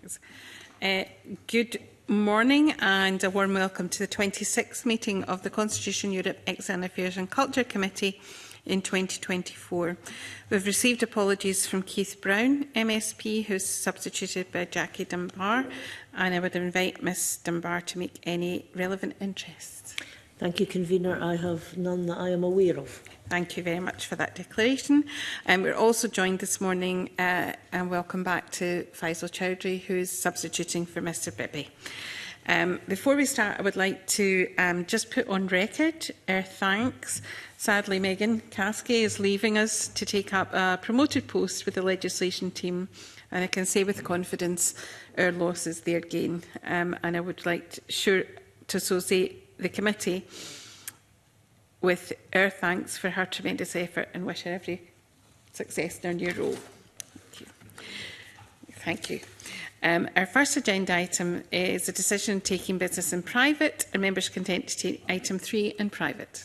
Thanks. Good morning and a warm welcome to the 26th meeting of the Constitution Europe External Affairs and Culture Committee in 2024. We've received apologies from Keith Brown, MSP, who is substituted by Jackie Dunbar, and I would invite Ms Dunbar to make any relevant interests. Thank you, Convener. I have none that I am aware of. Thank you very much for that declaration. We're also joined this morning, and welcome back to Faisal Chowdhury, who is substituting for Mr Bibby. Before we start, I would like to just put on record our thanks. Sadly, Megan Caskey is leaving us to take up a promoted post with the legislation team, and I can say with confidence our loss is their gain. And I would like to associate the committee with our thanks for her tremendous effort and wish her every success in her new role. Thank you. Our first agenda item is a decision taking business in private, and members are content to take item 3 in private.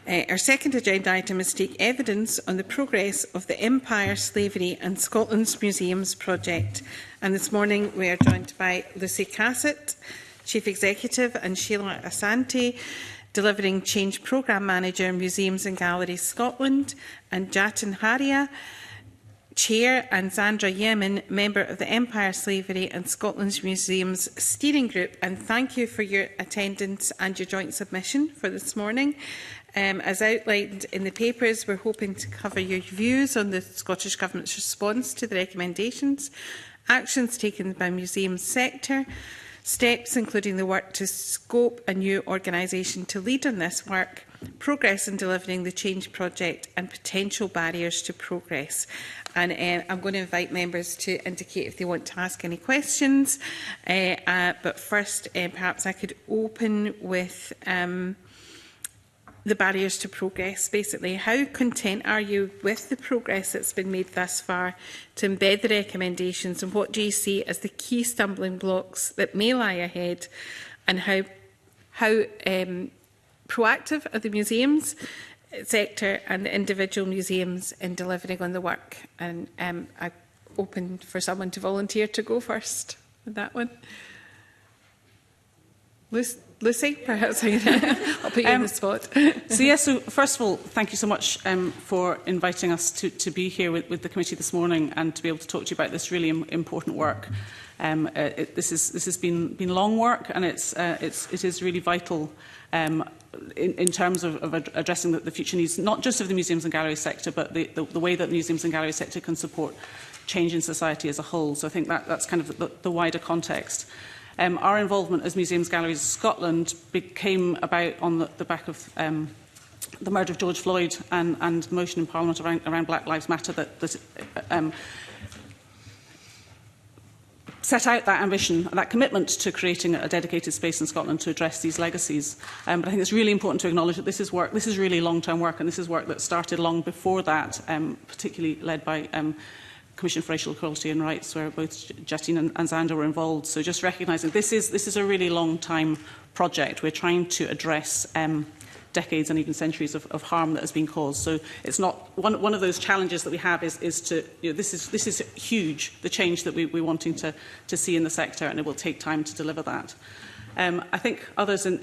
Our second agenda item is to take evidence on the progress of the Empire, Slavery and Scotland's Museums project. And this morning we are joined by Lucy Cassett, Chief Executive, and Sheila Asante, Delivering Change Programme Manager, Museums and Galleries Scotland, and Jatin Haria, Chair, and Zandra Yemen, Member of the Empire, Slavery and Scotland's Museums Steering Group. And thank you for your attendance and your joint submission for this morning. As outlined in the papers, we're hoping to cover your views on the Scottish Government's response to the recommendations, actions taken by the museum sector, steps including the work to scope a new organisation to lead on this work, progress in delivering the change project and potential barriers to progress. And I'm going to invite members to indicate if they want to ask any questions. But first, perhaps I could open with the barriers to progress. Basically, how content are you with the progress that's been made thus far to embed the recommendations, and what do you see as the key stumbling blocks that may lie ahead, and how proactive are the museums sector and the individual museums in delivering on the work? And I'm open for someone to volunteer to go first with that one. Lucy, perhaps I'll put you on the spot. So first of all, thank you so much for inviting us to be here with the committee this morning and to be able to talk to you about this really important work. This has been long work, and it is really vital in terms of addressing the future needs, not just of the museums and galleries sector, but the way that the museums and galleries sector can support change in society as a whole. So I think that's kind of the wider context. Our involvement as Museums Galleries Scotland became about on the back of the murder of George Floyd and the motion in Parliament around Black Lives Matter that set out that ambition, that commitment to creating a dedicated space in Scotland to address these legacies. But I think it's really important to acknowledge that this is really long-term work, and this is work that started long before that, particularly led by Commission for Racial Equality and Rights, where both Justine and Xander were involved. So just recognising this is a really long-time project. We're trying to address decades and even centuries of harm that has been caused. So it's not one of those challenges that we have is to this is huge, the change that we're wanting to see in the sector, and it will take time to deliver that. I think others at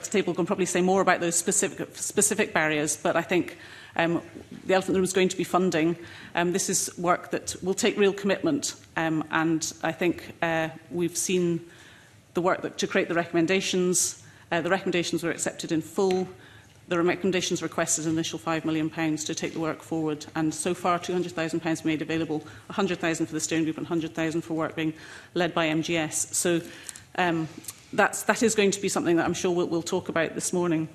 the table can probably say more about those specific barriers, but I think the elephant in the room is going to be funding. This is work that will take real commitment, and I think we've seen the work to create the recommendations. The recommendations were accepted in full. The recommendations requested an initial £5 million to take the work forward, and so far £200,000 made available, £100,000 for the steering group and £100,000 for work being led by MGS. So that is going to be something that I'm sure we'll talk about this morning.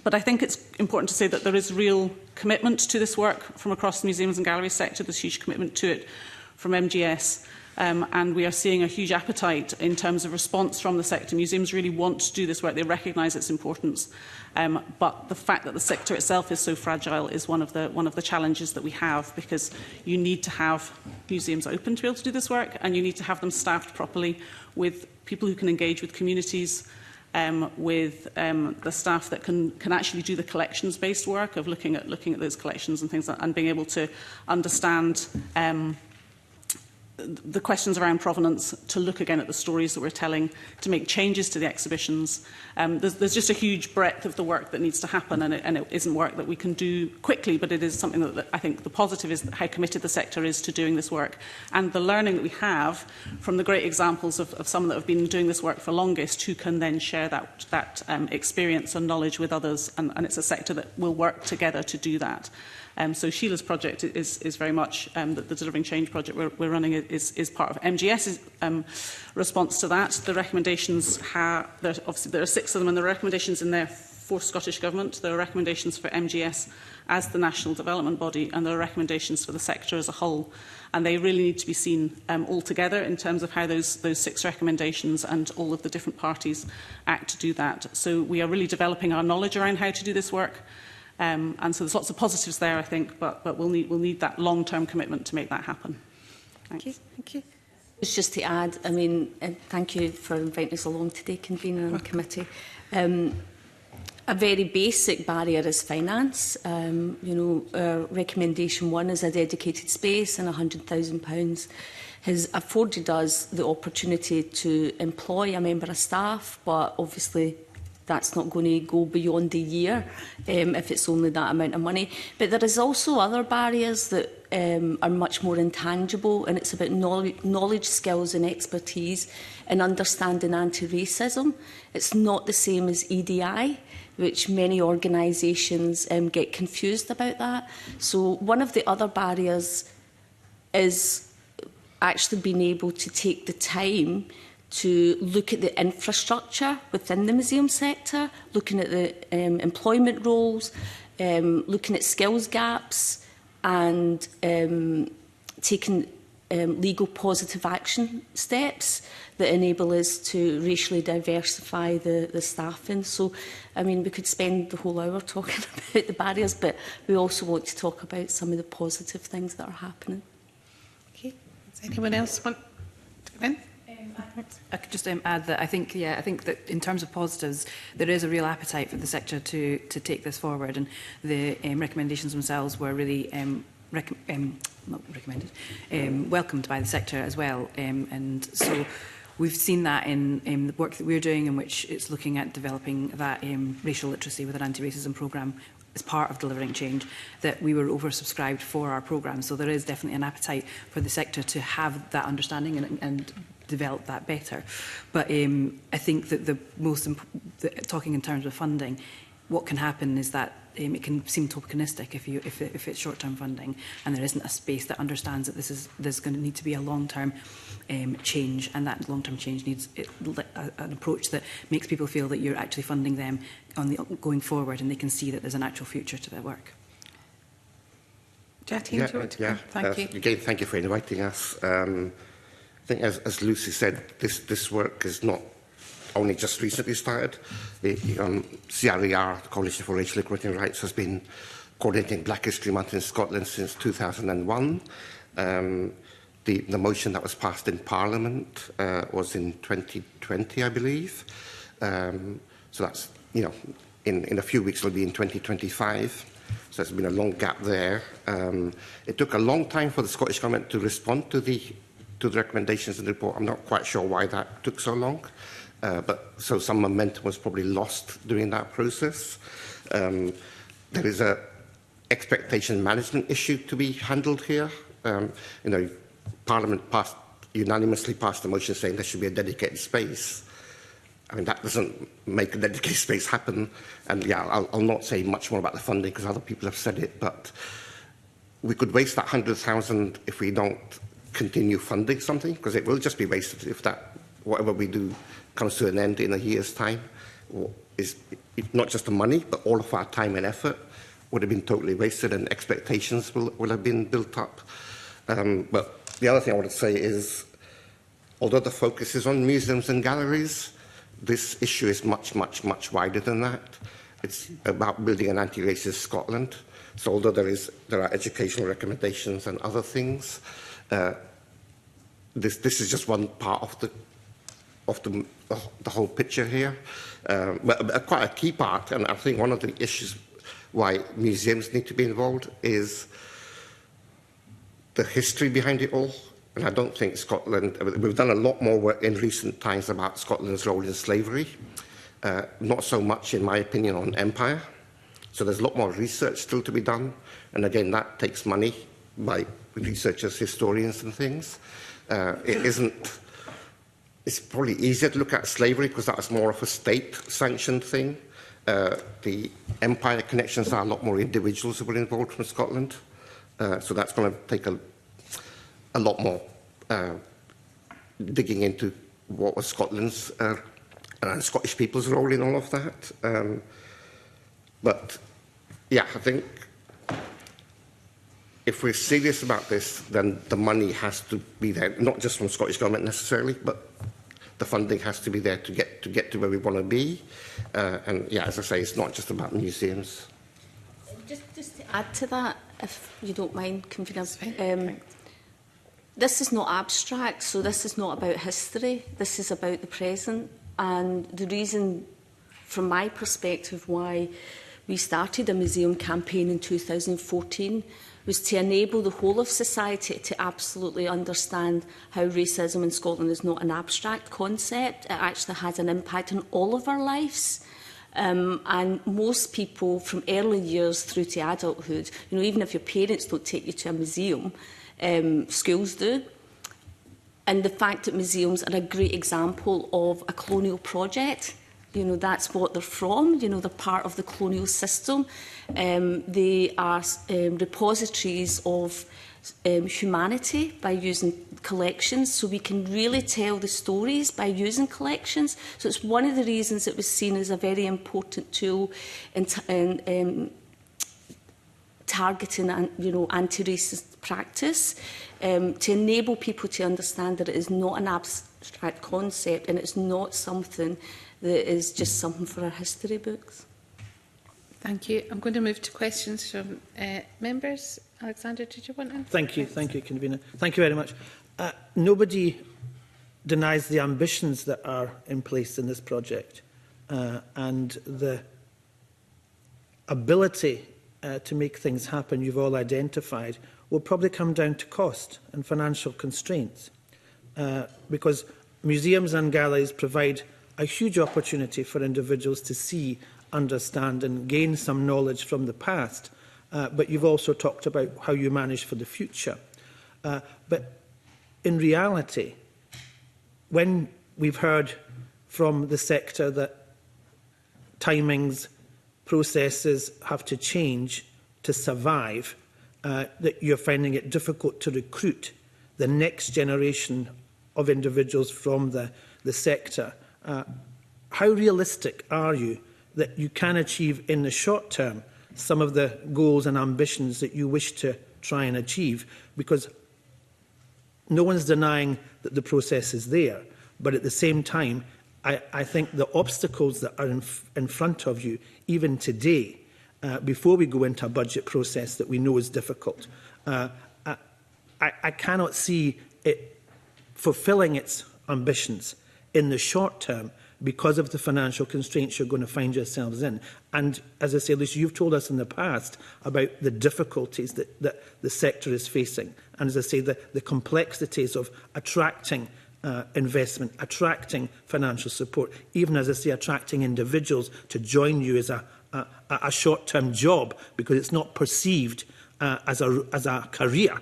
But I think it's important to say that there is real commitment to this work from across the museums and galleries sector. There's huge commitment to it from MGS. And we are seeing a huge appetite in terms of response from the sector. Museums really want to do this work. They recognise its importance. But the fact that the sector itself is so fragile is one of the challenges that we have, because you need to have museums open to be able to do this work, and you need to have them staffed properly with people who can engage with communities, with the staff that can actually do the collections-based work of looking at those collections and things, and being able to understand the questions around provenance, to look again at the stories that we're telling, to make changes to the exhibitions. There's just a huge breadth of the work that needs to happen, and it isn't work that we can do quickly, but it is something that I think the positive is how committed the sector is to doing this work. And the learning that we have from the great examples of some that have been doing this work for longest, who can then share that experience and knowledge with others, and it's a sector that will work together to do that. So Sheila's project is very much the Delivering Change project we're running is part of MGS's response to that. The recommendations obviously there are 6 of them, and the recommendations in there for Scottish Government. There are recommendations for MGS as the national development body, and there are recommendations for the sector as a whole. And they really need to be seen all together in terms of how those 6 recommendations and all of the different parties act to do that. So we are really developing our knowledge around how to do this work. And so there's lots of positives there, I think, but we'll need that long-term commitment to make that happen. Thanks. Thank you. Just to add, I mean, thank you for inviting us along today, convener and committee. A very basic barrier is finance. Recommendation 1 is a dedicated space, and £100,000 has afforded us the opportunity to employ a member of staff, but obviously that's not going to go beyond a year if it's only that amount of money. But there is also other barriers that are much more intangible, and it's about knowledge, skills and expertise in understanding anti-racism. It's not the same as EDI, which many organisations get confused about that. So one of the other barriers is actually being able to take the time to look at the infrastructure within the museum sector, looking at the employment roles, looking at skills gaps, and taking legal positive action steps that enable us to racially diversify the staffing. So, I mean, we could spend the whole hour talking about the barriers, but we also want to talk about some of the positive things that are happening. Okay. Does anyone else want to come in? I could just add that I think that in terms of positives, there is a real appetite for the sector to take this forward, and the recommendations themselves were really welcomed by the sector as well. And so we've seen that in the work that we're doing, in which it's looking at developing that racial literacy with an anti-racism programme as part of Delivering Change, that we were oversubscribed for our programme. So there is definitely an appetite for the sector to have that understanding and develop that better. But I think that talking in terms of funding, what can happen is that it can seem tokenistic if it's short-term funding, and there isn't a space that understands that there's going to need to be a long-term change, and that long-term change needs an approach that makes people feel that you're actually funding them going forward, and they can see that there's an actual future to their work. Jackie, thank you. Again, thank you for inviting us. I think, as Lucy said, this work is not only just recently started. The CRER, the Coalition for Racial Equality and Rights, has been coordinating Black History Month in Scotland since 2001. The motion that was passed in Parliament was in 2020, I believe. So that's, in a few weeks it'll be in 2025. So there's been a long gap there. It took a long time for the Scottish Government to respond to the recommendations in the report. I'm not quite sure why that took so long. So some momentum was probably lost during that process. There is a expectation management issue to be handled here. Parliament unanimously passed a motion saying there should be a dedicated space. I mean, that doesn't make a dedicated space happen. And yeah, I'll not say much more about the funding because other people have said it, but we could waste that 100,000 if we don't continue funding something, because it will just be wasted if whatever we do comes to an end in a year's time. Is not just the money, but all of our time and effort would have been totally wasted, and expectations will have been built up. But the other thing I want to say is, although the focus is on museums and galleries, this issue is much, much, much wider than that. It's about building an anti-racist Scotland. So although there are educational recommendations and other things, this is just one part of the whole picture here, but quite a key part. And I think one of the issues why museums need to be involved is the history behind it all. And I don't think Scotland, we've done a lot more work in recent times about Scotland's role in slavery, not so much, in my opinion, on empire. So there's a lot more research still to be done. And again, that takes money by researchers, historians and things. It's probably easier to look at slavery because that was more of a state-sanctioned thing. The empire connections are a lot more individuals who were involved from Scotland. So that's going to take a lot more digging into what was Scotland's and Scottish people's role in all of that. But yeah, I think if we're serious about this, then the money has to be there, not just from Scottish Government necessarily, but the funding has to be there to get to where we want to be. And yeah, as I say, it's not just about museums. Just to add to that, if you don't mind, Convener, this is not abstract, so this is not about history. This is about the present. And the reason, from my perspective, why we started a museum campaign in 2014 was to enable the whole of society to absolutely understand how racism in Scotland is not an abstract concept. It actually has an impact on all of our lives. And most people from early years through to adulthood, you know, even if your parents don't take you to a museum, schools do. And the fact that museums are a great example of a colonial project, you know, that's what they're from, you know, they're part of the colonial system. They are repositories of humanity by using collections, so we can really tell the stories by using collections. So it's one of the reasons it was seen as a very important tool in targeting, you know, anti-racist practice, to enable people to understand that it is not an abstract concept and it's not something that is just something for our history books. Thank you. I'm going to move to questions from members. Alexander, did you want to? Thank you, Convener. Thank you very much. Nobody denies the ambitions that are in place in this project and the ability to make things happen you've all identified will probably come down to cost and financial constraints because museums and galleries provide a huge opportunity for individuals to see, understand and gain some knowledge from the past. But you've also talked about how you manage for the future. But in reality, when we've heard from the sector that timings, processes have to change to survive, that you're finding it difficult to recruit the next generation of individuals from the sector, how realistic are you that you can achieve in the short term some of the goals and ambitions that you wish to try and achieve? Because no one's denying that the process is there, but at the same time, I think the obstacles that are in front of you, even today, before we go into a budget process that we know is difficult, I cannot see it fulfilling its ambitions in the short term because of the financial constraints you're going to find yourselves in. And as I say, Lucy, you've told us in the past about the difficulties that the sector is facing. And as I say, the complexities of attracting investment, attracting financial support, even as I say, attracting individuals to join you as a short-term job because it's not perceived as a career.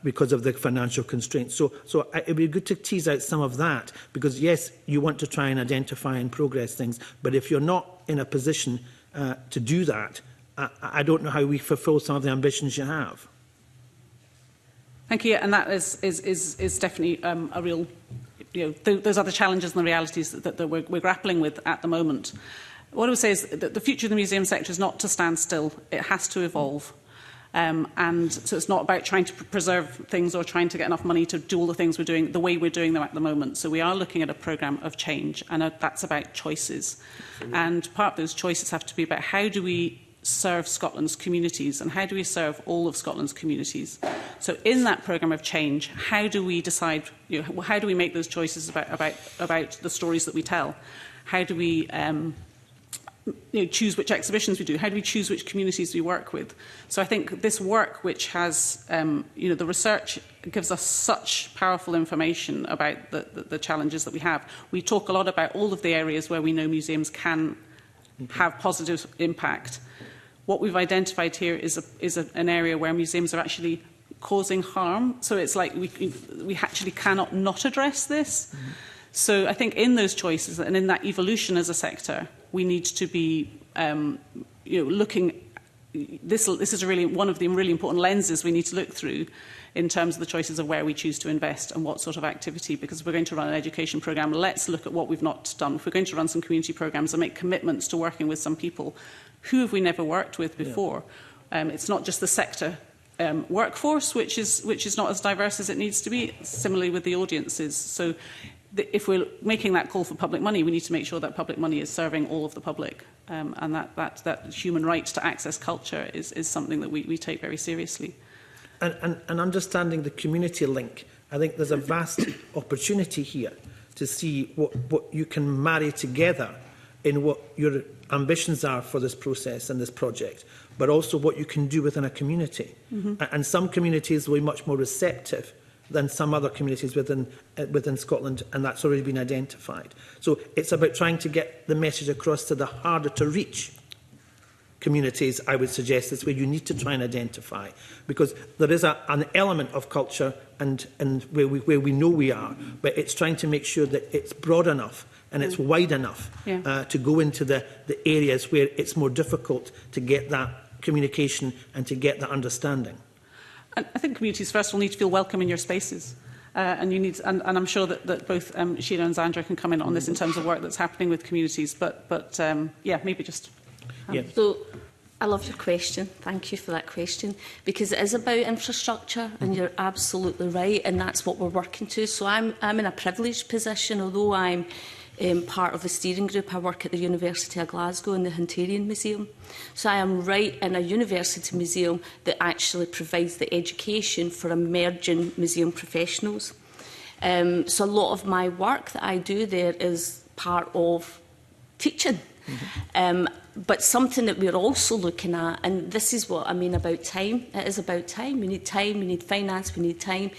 Because of the financial constraints. So it would be good to tease out some of that, because yes, you want to try and identify and progress things, but if you're not in a position to do that, I don't know how we fulfil some of the ambitions you have. Thank you, and that is definitely a real, you know, those are the challenges and the realities that we're grappling with at the moment. What I would say is that the future of the museum sector is not to stand still, it has to evolve. And so it's not about trying to preserve things or trying to get enough money to do all the things we're doing the way we're doing them at the moment. So we are looking at a programme of change, and that's about choices. And part of those choices have to be about how do we serve Scotland's communities, and how do we serve all of Scotland's communities? So in that programme of change, how do we decide, how do we make those choices about the stories that we tell? How do we choose which exhibitions we do? How do we choose which communities we work with? So I think this work, which has, the research gives us such powerful information about the challenges that we have. We talk a lot about all of the areas where we know museums can have positive impact. What we've identified here is an area where museums are actually causing harm. So it's like we actually cannot not address this. Mm-hmm. So I think in those choices and in that evolution as a sector, we need to be looking. This is really one of the really important lenses we need to look through in terms of the choices of where we choose to invest and what sort of activity. Because if we're going to run an education programme, let's look at what we've not done. If we're going to run some community programmes and make commitments to working with some people, who have we never worked with before? Yeah. It's not just the sector workforce, which is not as diverse as it needs to be. Similarly with the audiences. So if we're making that call for public money, we need to make sure that public money is serving all of the public, and that human right to access culture is something that we take very seriously. And understanding the community link, I think there's a vast opportunity here to see what you can marry together in what your ambitions are for this process and this project, but also what you can do within a community. Mm-hmm. And some communities will be much more receptive than some other communities within Scotland, and that's already been identified. So it's about trying to get the message across to the harder to reach communities. I would suggest is where you need to try and identify, because there is an element of culture and where we know we are, but it's trying to make sure that it's broad enough and it's wide enough to go into the areas where it's more difficult to get that communication and to get that understanding. I think communities, first of all, need to feel welcome in your spaces. And I'm sure that both Sheila and Zandra can come in on this in terms of work that's happening with communities. But maybe just... So, I love your question. Thank you for that question. Because it is about infrastructure, and you're absolutely right, and that's what we're working to. So I'm in a privileged position, although I'm part of the steering group. I work at the University of Glasgow in the Hunterian Museum. So I am right in a university museum that actually provides the education for emerging museum professionals. So a lot of my work that I do there is part of teaching. Mm-hmm. But something that we're also looking at, and this is what I mean about time, it is about time. We need time, we need finance, we need time,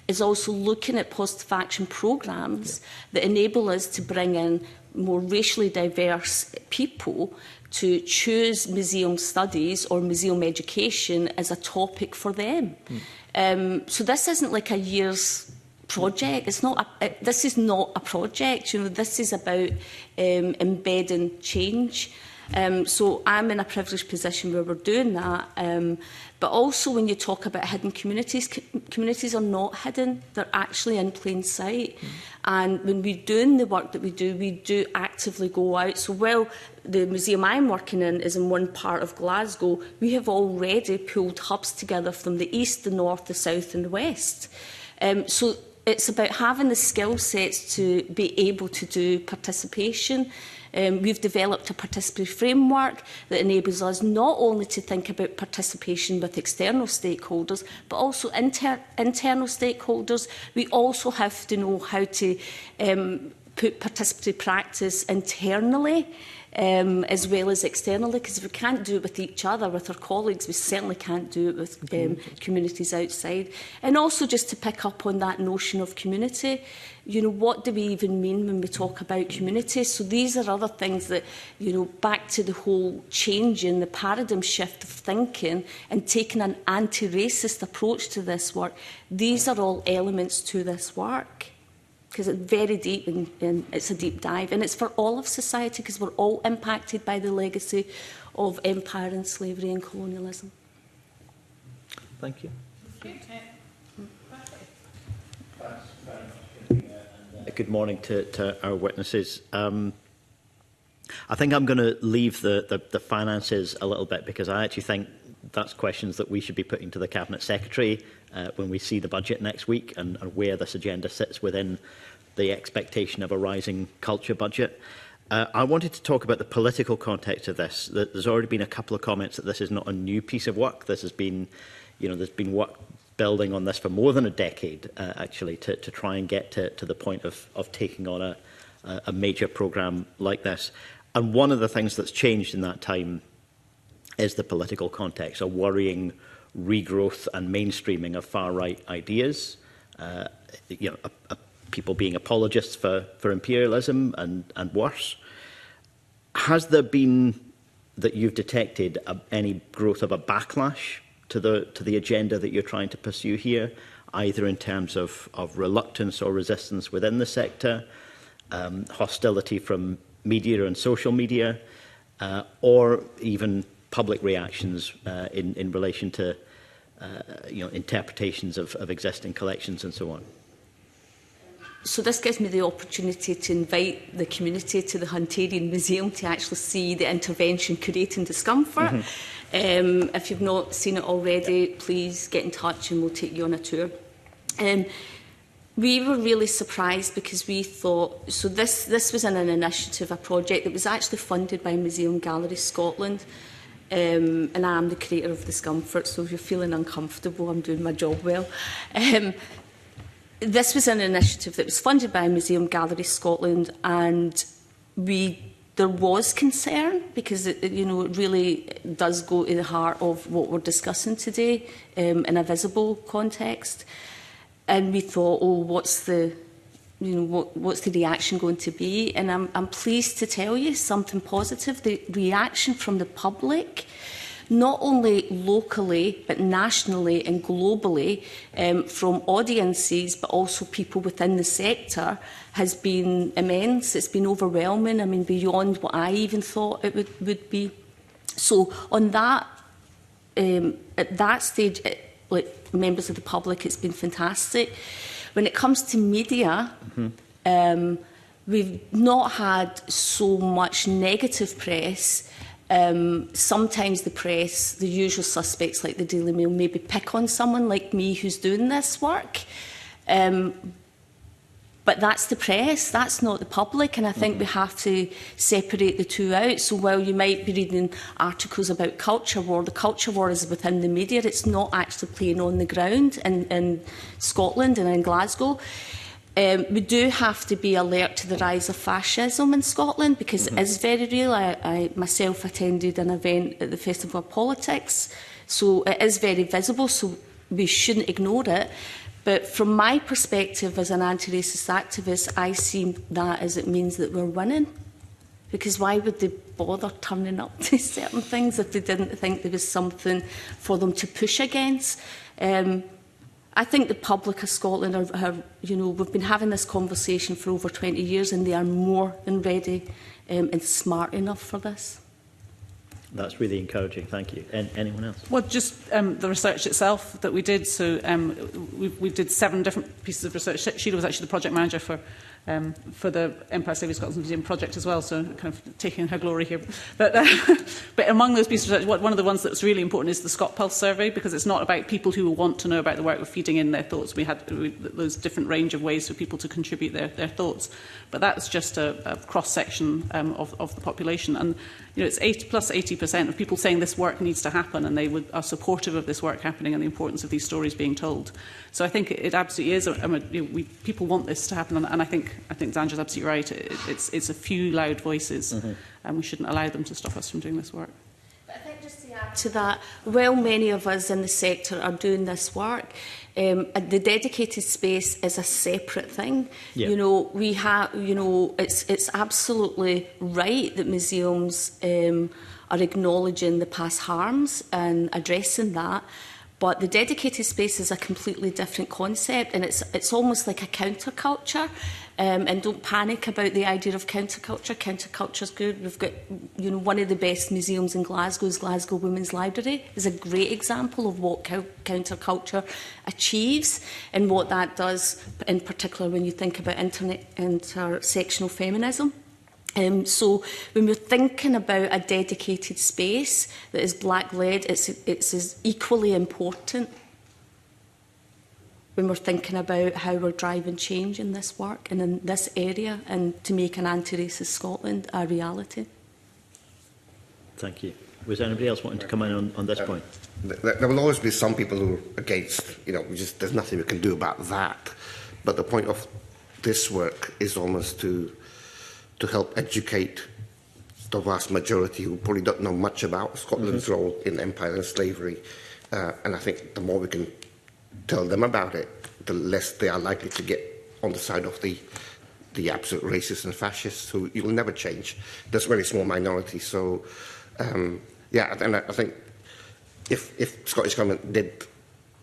is also looking at positive action programmes that enable us to bring in more racially diverse people to choose museum studies or museum education as a topic for them. So this isn't like a year's project. This is not a project. This is about embedding change. So I'm in a privileged position where we're doing that. But also when you talk about hidden communities, communities are not hidden. They're actually in plain sight. And when we're doing the work that we do actively go out. So while the museum I'm working in is in one part of Glasgow, we have already pulled hubs together from the east, the north, the south and the west. So it's about having the skill sets to be able to do participation. We've developed a participatory framework that enables us not only to think about participation with external stakeholders, but also internal stakeholders. We also have to know how to put participatory practice internally as well as externally, because if we can't do it with each other, with our colleagues, we certainly can't do it with communities outside. And also just to pick up on that notion of community, what do we even mean when we talk about community? So these are other things that, back to the whole change in the paradigm shift of thinking and taking an anti-racist approach to this work. These are all elements to this work, because it's very deep and it's a deep dive, and it's for all of society, because we're all impacted by the legacy of empire and slavery and colonialism. Thank you. Good morning to our witnesses. I think I'm going to leave the finances a little bit, because I actually think that's questions that we should be putting to the Cabinet Secretary when we see the budget next week, and where this agenda sits within the expectation of a rising culture budget. I wanted to talk about the political context of this. There's already been a couple of comments that this is not a new piece of work. This has been, there's been work building on this for more than a decade, actually, to try and get to the point of taking on a major programme like this. And one of the things that's changed in that time is the political context, a worrying regrowth and mainstreaming of far-right ideas, people being apologists for imperialism and worse. Has there been, that you've detected, any growth of a backlash to the agenda that you're trying to pursue here, either in terms of reluctance or resistance within the sector, hostility from media and social media, or even public reactions in relation to interpretations of existing collections and so on? So this gives me the opportunity to invite the community to the Hunterian Museum to actually see the intervention Curating Discomfort. Mm-hmm. If you've not seen it already, please get in touch and we'll take you on a tour. We were really surprised because we thought, so this was an initiative, a project that was actually funded by Museum Galleries Scotland. And I am the creator of Discomfort, so if you're feeling uncomfortable, I'm doing my job well. This was an initiative that was funded by Museum Galleries Scotland, and there was concern because it really does go to the heart of what we're discussing today in a visible context. And we thought, what's the reaction going to be? And I'm pleased to tell you something positive. The reaction from the public, not only locally, but nationally and globally, from audiences, but also people within the sector, has been immense. It's been overwhelming. I mean, beyond what I even thought it would be. So on that, at that stage, like members of the public, it's been fantastic. When it comes to media, we've not had so much negative press. Sometimes the press, the usual suspects like the Daily Mail, maybe pick on someone like me who's doing this work. But that's the press, that's not the public, and I think we have to separate the two out. So while you might be reading articles about culture war, the culture war is within the media, it's not actually playing on the ground in Scotland and in Glasgow. We do have to be alert to the rise of fascism in Scotland because it is very real. I myself attended an event at the Festival of Politics, so it is very visible, so we shouldn't ignore it. But from my perspective as an anti-racist activist, I see that as it means that we're winning. Because why would they bother turning up to certain things if they didn't think there was something for them to push against? I think the public of Scotland we've been having this conversation for over 20 years and they are more than ready and smart enough for this. That's really encouraging. Thank you. Anyone else? Well, just the research itself that we did. So we did 7 different pieces of research. Sheila was actually the project manager for the Empire State of Scotland Museum project as well, so kind of taking her glory here. But among those pieces of research, one of the ones that's really important is the Scott Pulse survey, because it's not about people who want to know about the work, we're feeding in their thoughts. We had those different range of ways for people to contribute their thoughts. But that's just a cross-section of the population. And it's 80% of people saying this work needs to happen, and they are supportive of this work happening and the importance of these stories being told. So I think it absolutely is. People want this to happen, and I think Zandra's absolutely right. It's a few loud voices, and we shouldn't allow them to stop us from doing this work. But I think just to add to that, while many of us in the sector are doing this work, the dedicated space is a separate thing. Yeah. We have, it's absolutely right that museums are acknowledging the past harms and addressing that. But the dedicated space is a completely different concept, and it's almost like a counterculture. And don't panic about the idea of counterculture. Counterculture is good. We've got, one of the best museums in Glasgow is Glasgow Women's Library. Is a great example of what counterculture achieves and what that does, in particular when you think about intersectional feminism. So when we're thinking about a dedicated space that is black-led, it's as equally important. when we're thinking about how we're driving change in this work and in this area, and to make an anti-racist Scotland a reality. Thank you. Was anybody else wanting to come in on this point? There will always be some people who are against, there's nothing we can do about that. But the point of this work is almost to help educate the vast majority who probably don't know much about Scotland's role in empire and slavery. And I think the more we can tell them about it, the less they are likely to get on the side of the absolute racists and fascists who you will never change. There's a very small minority. So, and I think if Scottish Government did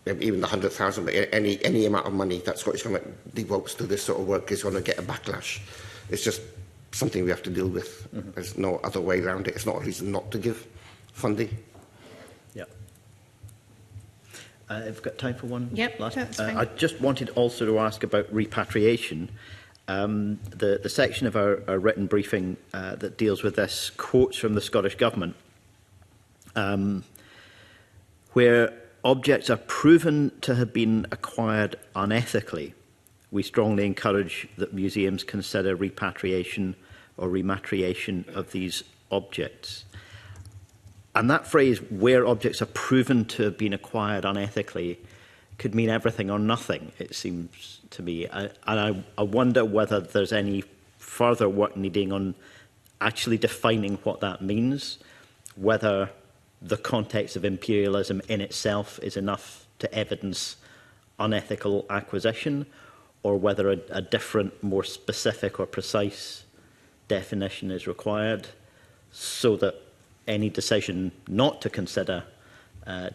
even the 100,000, but any amount of money that Scottish Government devotes to this sort of work is going to get a backlash. It's just something we have to deal with. There's no other way around it. It's not a reason not to give funding. Yeah. I've got time for one last. That's fine. I just wanted also to ask about repatriation. The section of our written briefing that deals with this quotes from the Scottish Government, where objects are proven to have been acquired unethically. We strongly encourage that museums consider repatriation or rematriation of these objects. And that phrase, where objects are proven to have been acquired unethically, could mean everything or nothing, it seems to me. I wonder whether there's any further work needing on actually defining what that means, whether the context of imperialism in itself is enough to evidence unethical acquisition, or whether a different, more specific or precise definition is required, so that any decision not to consider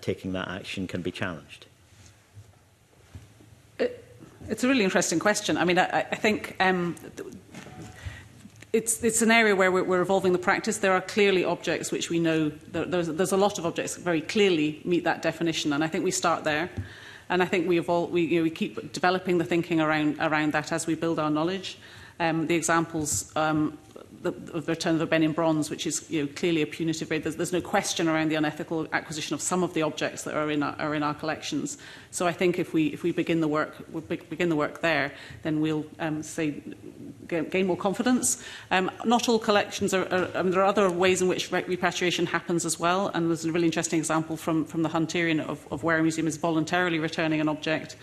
taking that action can be challenged. It's a really interesting question. I mean, I think it's an area where we're evolving the practice. There are clearly objects which we know, there's a lot of objects that very clearly meet that definition, and I think we start there. And I think we keep developing the thinking around that as we build our knowledge. The examples of the return of the Benin bronze, which is clearly a punitive raid. There's no question around the unethical acquisition of some of the objects that are in our collections. So I think if we begin the work there, then we'll gain more confidence. Not all collections are. There are other ways in which repatriation happens as well. And there's a really interesting example from the Hunterian of where a museum is voluntarily returning an object.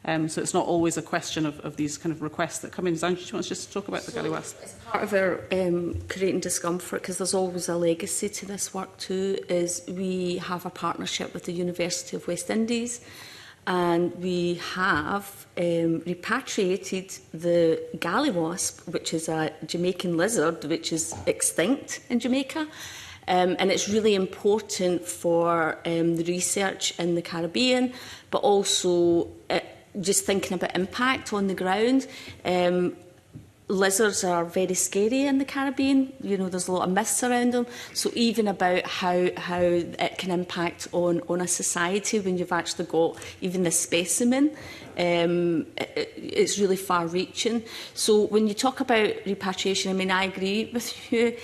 So it's not always a question of these kind of requests that come in. Zanji, do you want us just to talk about the Galliwas? As part of our creating discomfort, because there's always a legacy to this work too, is we have a partnership with the University of West Indies, and we have repatriated the Galliwasp, which is a Jamaican lizard which is extinct in Jamaica. And it's really important for the research in the Caribbean, but also just thinking about impact on the ground. Lizards are very scary in the Caribbean. There's a lot of myths around them. So even about how it can impact on a society when you've actually got even the specimen, it's really far-reaching. So when you talk about repatriation, I mean, I agree with you,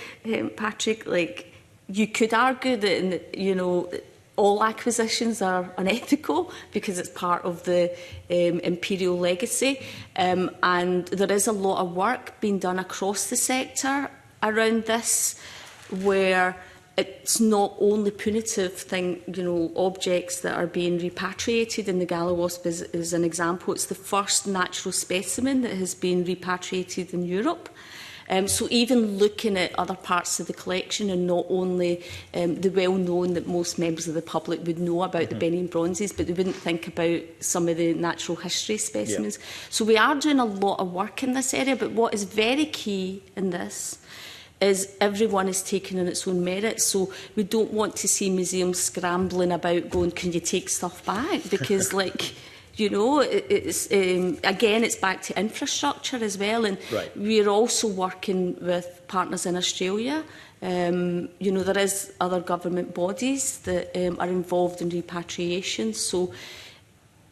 Patrick. Like, you could argue that, all acquisitions are unethical because it's part of the imperial legacy. And there is a lot of work being done across the sector around this, where it's not only punitive objects that are being repatriated, and the Galliwasp is an example. It's the first natural specimen that has been repatriated in Europe. So even looking at other parts of the collection, and not only the well-known that most members of the public would know about the Benin bronzes, but they wouldn't think about some of the natural history specimens. Yeah. So we are doing a lot of work in this area, but what is very key in this is everyone is taking on its own merit. So we don't want to see museums scrambling about going, can you take stuff back? Because it's back to infrastructure as well, and we're also working with partners in Australia. There is other government bodies that are involved in repatriation, so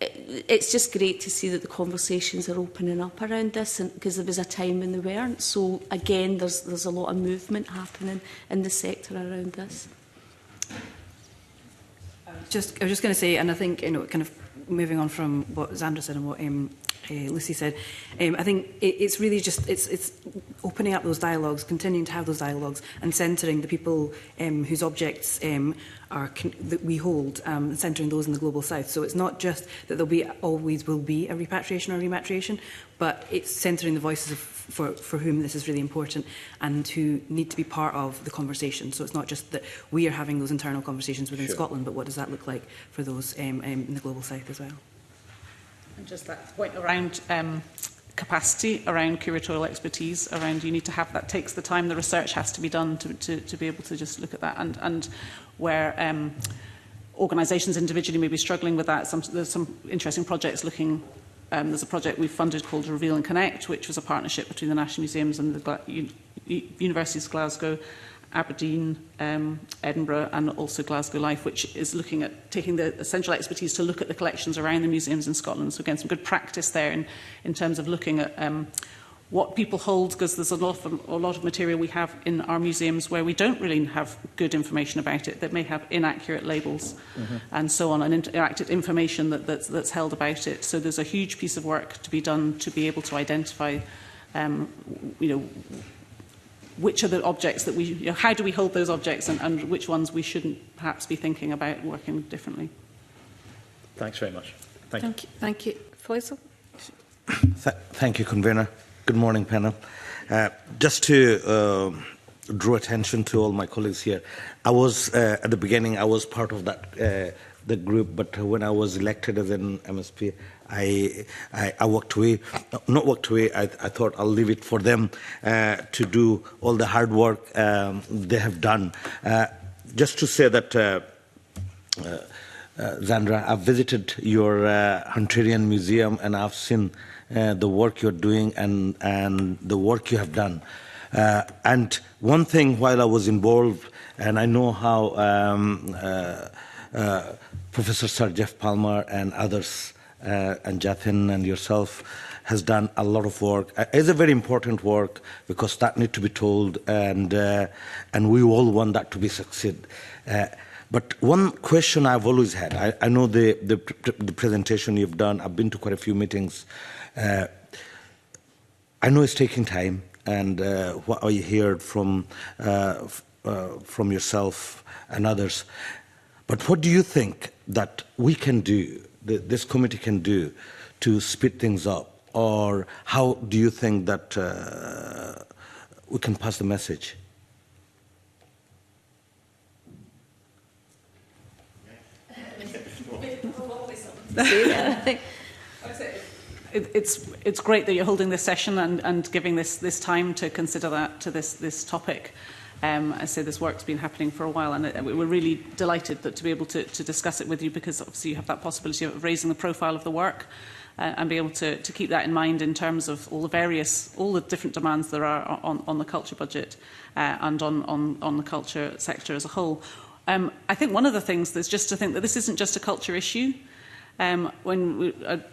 it's just great to see that the conversations are opening up around this, because there was a time when they weren't. So again, there's a lot of movement happening in the sector around this. I was just going to say, and I think, kind of moving on from what Zandra said and what Lucy said, I think it's really just it's opening up those dialogues, continuing to have those dialogues, and centring the people whose objects that we hold, centering those in the Global South. So it's not just that always will be a repatriation or rematriation, but it's centering the voices for whom this is really important and who need to be part of the conversation. So it's not just that we are having those internal conversations within Scotland, but what does that look like for those in the Global South as well? And just that point around capacity, around curatorial expertise, around you need to have that takes the time, the research has to be done to be able to just look at that, and where organisations individually may be struggling with that. There's some interesting projects looking. There's a project we've funded called Reveal and Connect, which was a partnership between the National Museums and the Universities of Glasgow, Aberdeen, Edinburgh, and also Glasgow Life, which is looking at taking the essential expertise to look at the collections around the museums in Scotland. So again, some good practice there in terms of looking at what people hold, because there's a lot of material we have in our museums where we don't really have good information about it, that may have inaccurate labels and so on, and inaccurate information that's held about it. So there's a huge piece of work to be done to be able to identify, which are the objects that how do we hold those objects, and which ones we shouldn't perhaps be thinking about working differently. Thanks very much. Thank you. Thank you. Faisal? Thank you, Convener. Good morning, panel. Just to draw attention to all my colleagues here, I was, at the beginning, I was part of that the group, but when I was elected as an MSP, I walked away. Not walked away, I thought I'll leave it for them to do all the hard work they have done. Just to say that, Zandra, I've visited your Hunterian Museum and I've seen the work you're doing and the work you have done. And one thing while I was involved, and I know how Professor Sir Jeff Palmer and others, and Jathin and yourself, has done a lot of work. It's a very important work because that needs to be told, and we all want that to be succeed. But one question I've always had, I know the presentation you've done, I've been to quite a few meetings. I know it's taking time, and what I heard from yourself and others. But what do you think that we can do, this committee can do, to speed things up? Or how do you think that we can pass the message? It's great that you're holding this session and giving this time to consider that to this topic. I say this work's been happening for a while, and we're really delighted to be able to discuss it with you, because obviously you have that possibility of raising the profile of the work and be able to keep that in mind in terms of all the different demands there are on the culture budget and on the culture sector as a whole. I think one of the things is just to think that this isn't just a culture issue. When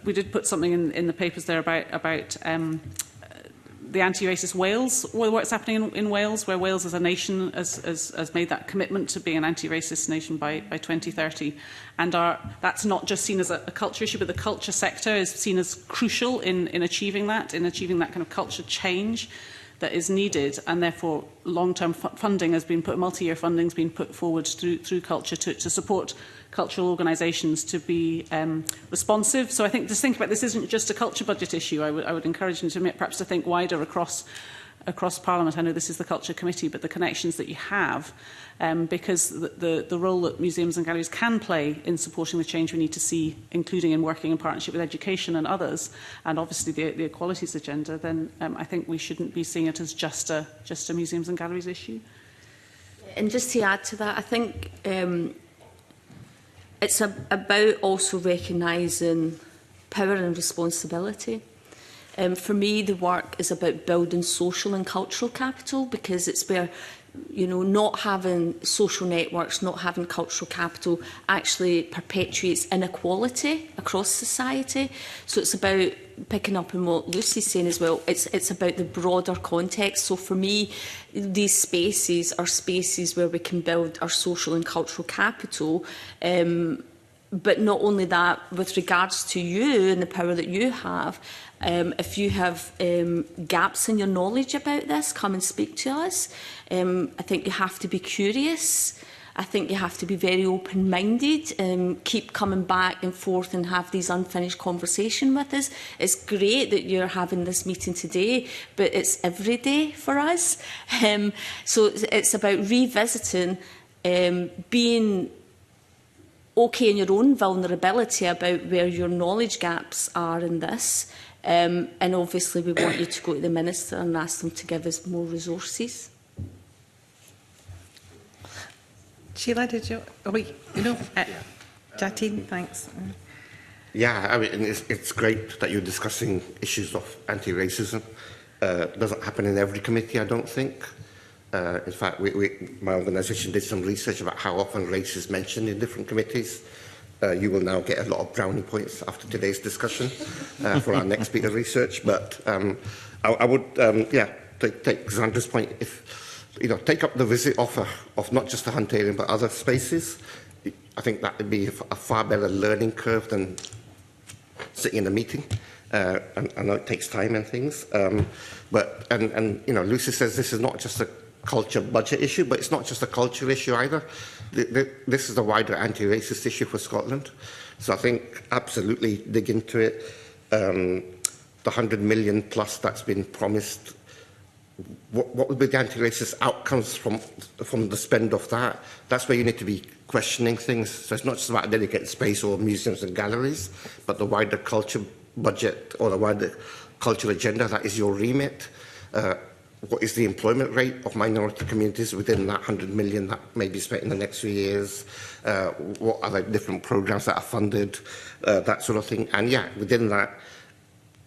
we did put something in the papers there about the anti-racist Wales, what's happening in Wales, where Wales as a nation has made that commitment to being an anti-racist nation by 2030. And that's not just seen as a culture issue, but the culture sector is seen as crucial in achieving that kind of culture change that is needed, and therefore long-term funding has been put, multi-year funding has been put forward through culture to support cultural organisations to be responsive. So I think just think about this isn't just a culture budget issue. I would encourage you to perhaps to think wider across Parliament. I know this is the Culture Committee, but the connections that you have, because the role that museums and galleries can play in supporting the change we need to see, including in working in partnership with education and others, and obviously the equalities agenda, then I think we shouldn't be seeing it as just a museums and galleries issue. And just to add to that, I think it's about also recognising power and responsibility. For me, the work is about building social and cultural capital, because it's where, you know, not having social networks, not having cultural capital actually perpetuates inequality across society. So it's about, picking up on what Lucy's saying as well, it's about the broader context. So for me, these spaces are spaces where we can build our social and cultural capital. But not only that, with regards to you and the power that you have, if you have gaps in your knowledge about this, come and speak to us. I think you have to be curious. I think you have to be very open-minded, keep coming back and forth and have these unfinished conversations with us. It's great that you're having this meeting today, but it's every day for us. So it's about revisiting, being okay in your own vulnerability about where your knowledge gaps are in this. And obviously we want you to go to the Minister and ask them to give us more resources. Sheila, did you? Oh, wait, no. Jatine, thanks. Yeah, I mean, it's great that you're discussing issues of anti-racism. Doesn't happen in every committee, I don't think. In fact, my organisation did some research about how often race is mentioned in different committees. You will now get a lot of brownie points after today's discussion for our next bit of research. But I would, take Xandra's point. If take up the visit offer of not just the Hunterian but other spaces, I think that would be a far better learning curve than sitting in a meeting. I know it takes time and things, but Lucy says this is not just a culture budget issue, but it's not just a culture issue either. This is a wider anti-racist issue for Scotland. So I think absolutely dig into it. The 100 million plus that's been promised, what would be the anti-racist outcomes from the spend of that? That's where you need to be questioning things. So it's not just about a dedicated space or museums and galleries, but the wider culture budget or the wider cultural agenda that is your remit. What is the employment rate of minority communities within that 100 million that may be spent in the next few years? What are the different programmes that are funded? That sort of thing. And yeah, within that,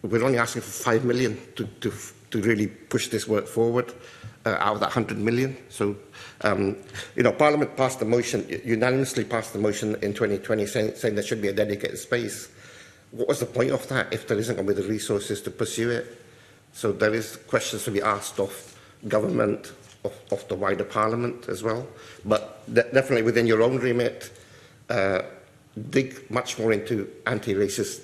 we're only asking for 5 million to really push this work forward out of that 100 million. So, Parliament passed the motion, unanimously passed the motion in 2020 saying there should be a dedicated space. What was the point of that if there isn't going to be the resources to pursue it? So there is questions to be asked of government, of the wider Parliament as well. But definitely within your own remit, dig much more into anti-racist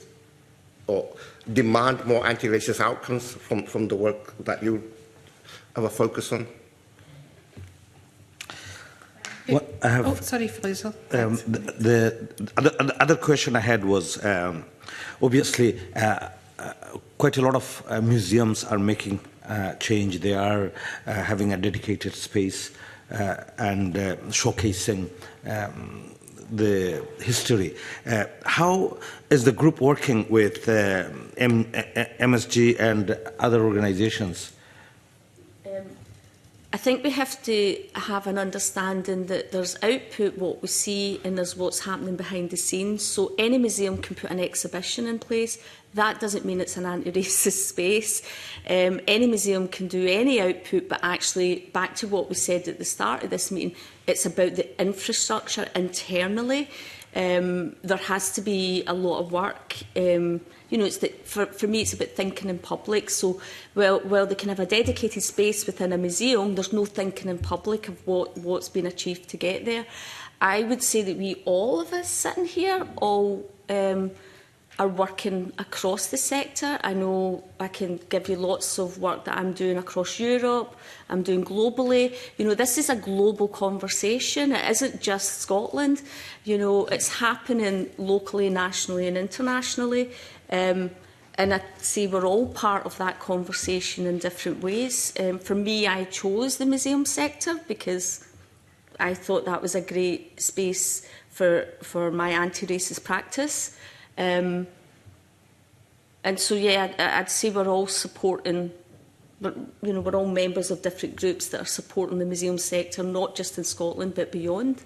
or demand more anti-racist outcomes from the work that you have a focus on. Well, I have, sorry, Faisal. The other question I had was, obviously, quite a lot of museums are making change. They are having a dedicated space and showcasing the history. How is the group working with MSG and other organisations? I think we have to have an understanding that there's output, what we see, and there's what's happening behind the scenes. So any museum can put an exhibition in place. That doesn't mean it's an anti-racist space. Any museum can do any output, but actually, back to what we said at the start of this meeting, it's about the infrastructure internally. There has to be a lot of work. For me, it's about thinking in public. So, while they can have a dedicated space within a museum, there's no thinking in public of what's been achieved to get there. I would say that all of us sitting here, are working across the sector. I know I can give you lots of work that I'm doing across Europe, I'm doing globally. This is a global conversation. It isn't just Scotland. It's happening locally, nationally and internationally. And I say we're all part of that conversation in different ways. For me, I chose the museum sector because I thought that was a great space for my anti-racist practice. And so, yeah, I'd say we're all supporting, we're all members of different groups that are supporting the museum sector, not just in Scotland, but beyond.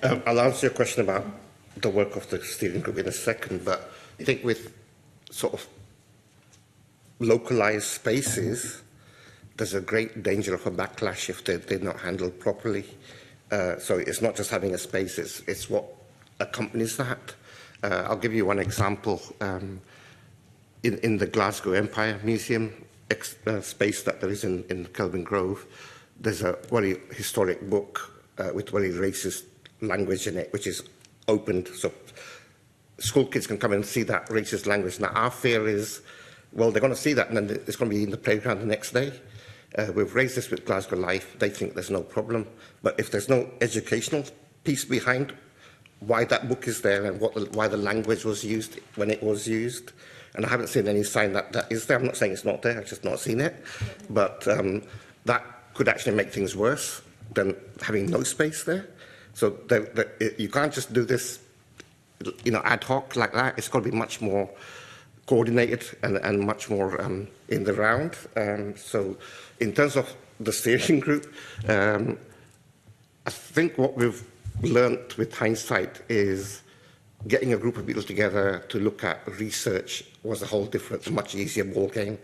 I'll answer your question about the work of the steering group in a second, but I think with sort of localised spaces, there's a great danger of a backlash if they're not handled properly. So it's not just having a space, it's what accompanies that. I'll give you one example. In the Glasgow Empire Museum space that there is in Kelvin Grove, there's a very historic book with very racist language in it, which is opened so school kids can come and see that racist language. Now, our fear is, well, they're going to see that and then it's going to be in the playground the next day. We've raised this with Glasgow Life. They think there's no problem. But if there's no educational piece behind why that book is there and why the language was used when it was used, and I haven't seen any sign that that is there. I'm not saying it's not there, I've just not seen it. But that could actually make things worse than having no space there. So you can't just do this, ad hoc like that. It's got to be much more coordinated and much more in the round. So in terms of the steering group, I think what we've learnt with hindsight is getting a group of people together to look at research was a whole different, much easier ball game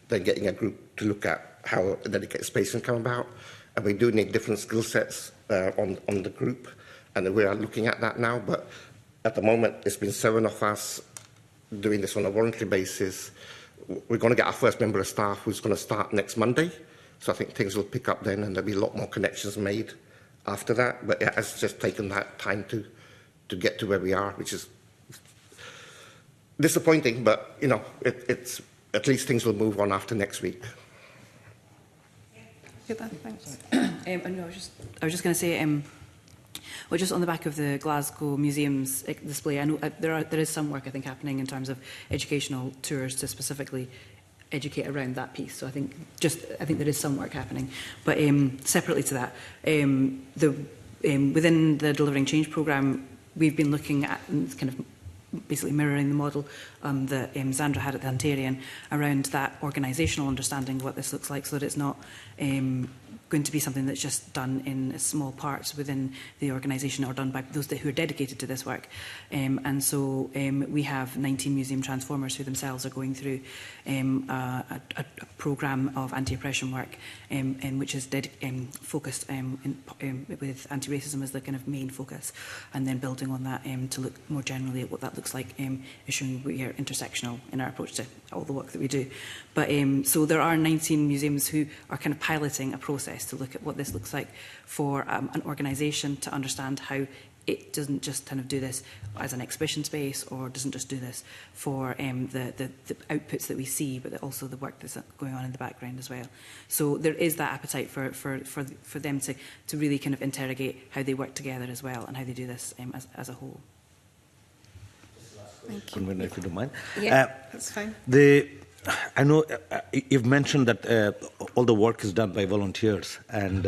than getting a group to look at how a dedicated space can come about. And we do need different skill sets on the group, and we are looking at that now. But at the moment, it's been 7 of us doing this on a voluntary basis. We're going to get our first member of staff who's going to start next Monday. So I think things will pick up then and there'll be a lot more connections made after that. But it has just taken that time to get to where we are, which is disappointing, but, it's at least things will move on after next week. Thanks. No, I was just going to say, well, just on the back of the Glasgow Museum's display, I know there is some work, I think, happening in terms of educational tours to specifically educate around that piece. So I think there is some work happening. But separately to that, within the Delivering Change programme, we've been looking at kind of basically mirroring the model that Zandra had at the Hunterian around that organisational understanding of what this looks like, so that it's not going to be something that's just done in small parts within the organisation or done by those who are dedicated to this work. And so we have 19 museum transformers who themselves are going through a programme of anti-oppression work which is focused with anti-racism as the kind of main focus, and then building on that to look more generally at what that looks like, ensuring we are intersectional in our approach to all the work that we do. But so there are 19 museums who are kind of piloting a process to look at what this looks like for an organisation to understand how it doesn't just kind of do this as an exhibition space, or doesn't just do this for the outputs that we see, but also the work that's going on in the background as well. So there is that appetite for them to really kind of interrogate how they work together as well, and how they do this as a whole. Thank you. If you don't mind. Yeah, that's fine. I know you've mentioned that all the work is done by volunteers, and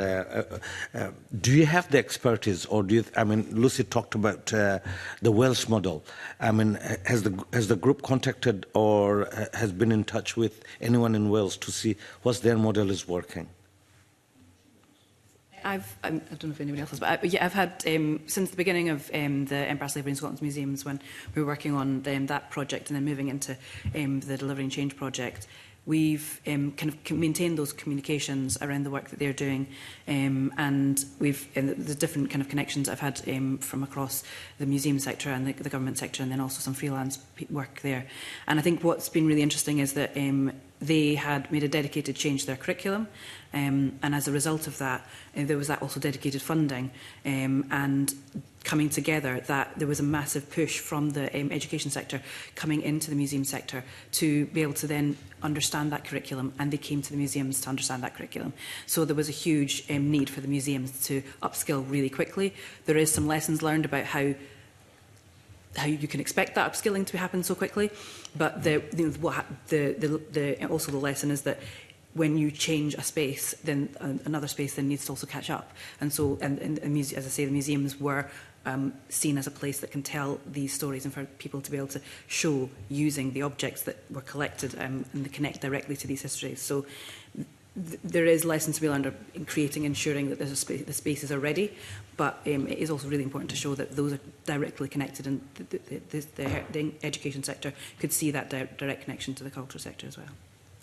do you have the expertise, or do you? I mean, Lucy talked about the Wales model. I mean, has the group contacted or has been in touch with anyone in Wales to see what their model is working? I don't know if anybody else has, but I've had, since the beginning of the Empire Slavery in Scotland's Museums, when we were working on that project and then moving into the Delivering Change project, we've kind of maintained those communications around the work that they're doing, and the different kind of connections I've had from across the museum sector and the government sector, and then also some freelance work there. And I think what's been really interesting is that they had made a dedicated change to their curriculum, and as a result of that, there was that also dedicated funding, and coming together, that there was a massive push from the education sector coming into the museum sector to be able to then understand that curriculum, and they came to the museums to understand that curriculum. So there was a huge need for the museums to upskill really quickly. There is some lessons learned about how you can expect that upskilling to happen so quickly, but also the lesson is that when you change a space, then another space then needs to also catch up. And so, and as I say, the museums were seen as a place that can tell these stories, and for people to be able to show using the objects that were collected and connect directly to these histories. So there is lessons to be learned in creating, ensuring that there's the spaces are ready, but it is also really important to show that those are directly connected, and the education sector could see that direct connection to the cultural sector as well.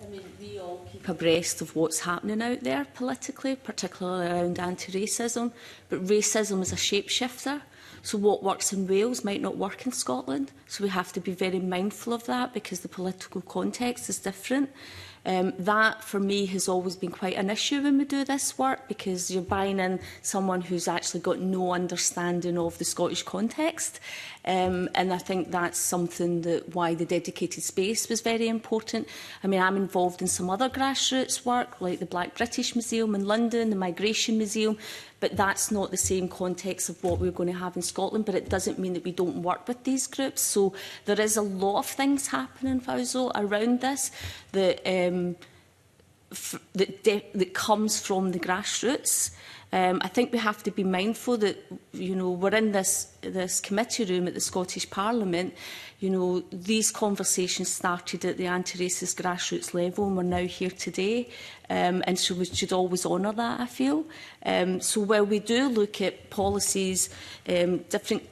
I mean, we all keep abreast of what's happening out there politically, particularly around anti-racism, but racism is a shapeshifter. So what works in Wales might not work in Scotland. So we have to be very mindful of that because the political context is different. That, for me, has always been quite an issue when we do this work, because you're buying in someone who's actually got no understanding of the Scottish context. And I think that's something that why the dedicated space was very important. I mean, I'm involved in some other grassroots work, like the Black British Museum in London, the Migration Museum, but that's not the same context of what we're going to have in Scotland, but it doesn't mean that we don't work with these groups. So there is a lot of things happening, Fawzo, around this that, that comes from the grassroots. I think we have to be mindful that, you know, we're in this committee room at the Scottish Parliament. You know, these conversations started at the anti-racist grassroots level, and we're now here today. And so we should always honour that, I feel. So while we do look at policies, different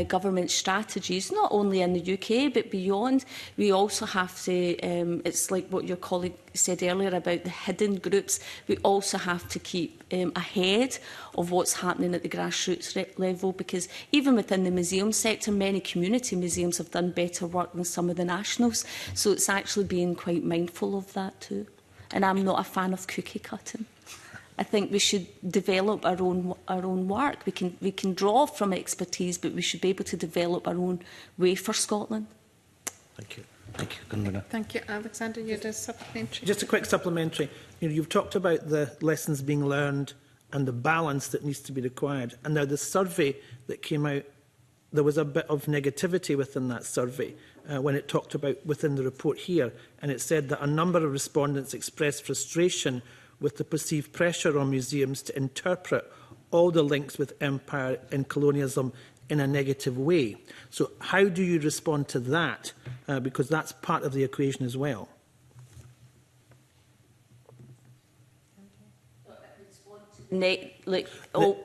government strategies, not only in the UK but beyond, we also have to, it's like what your colleague said earlier about the hidden groups, we also have to keep ahead of what's happening at the grassroots level, because even within the museum sector, many community museums have done better work than some of the nationals. So it's actually being quite mindful of that too. And I'm not a fan of cookie cutting. I think we should develop our own work. We can draw from expertise, but we should be able to develop our own way for Scotland. Thank you. Thank you, Convener. Thank you, Alexander. You had a supplementary. Just a quick supplementary. You know, you've talked about the lessons being learned and the balance that needs to be required. And now the survey that came out, there was a bit of negativity within that survey when it talked about within the report here, and it said that a number of respondents expressed frustration with the perceived pressure on museums to interpret all the links with empire and colonialism in a negative way. So how do you respond to that? Because that's part of the equation as well.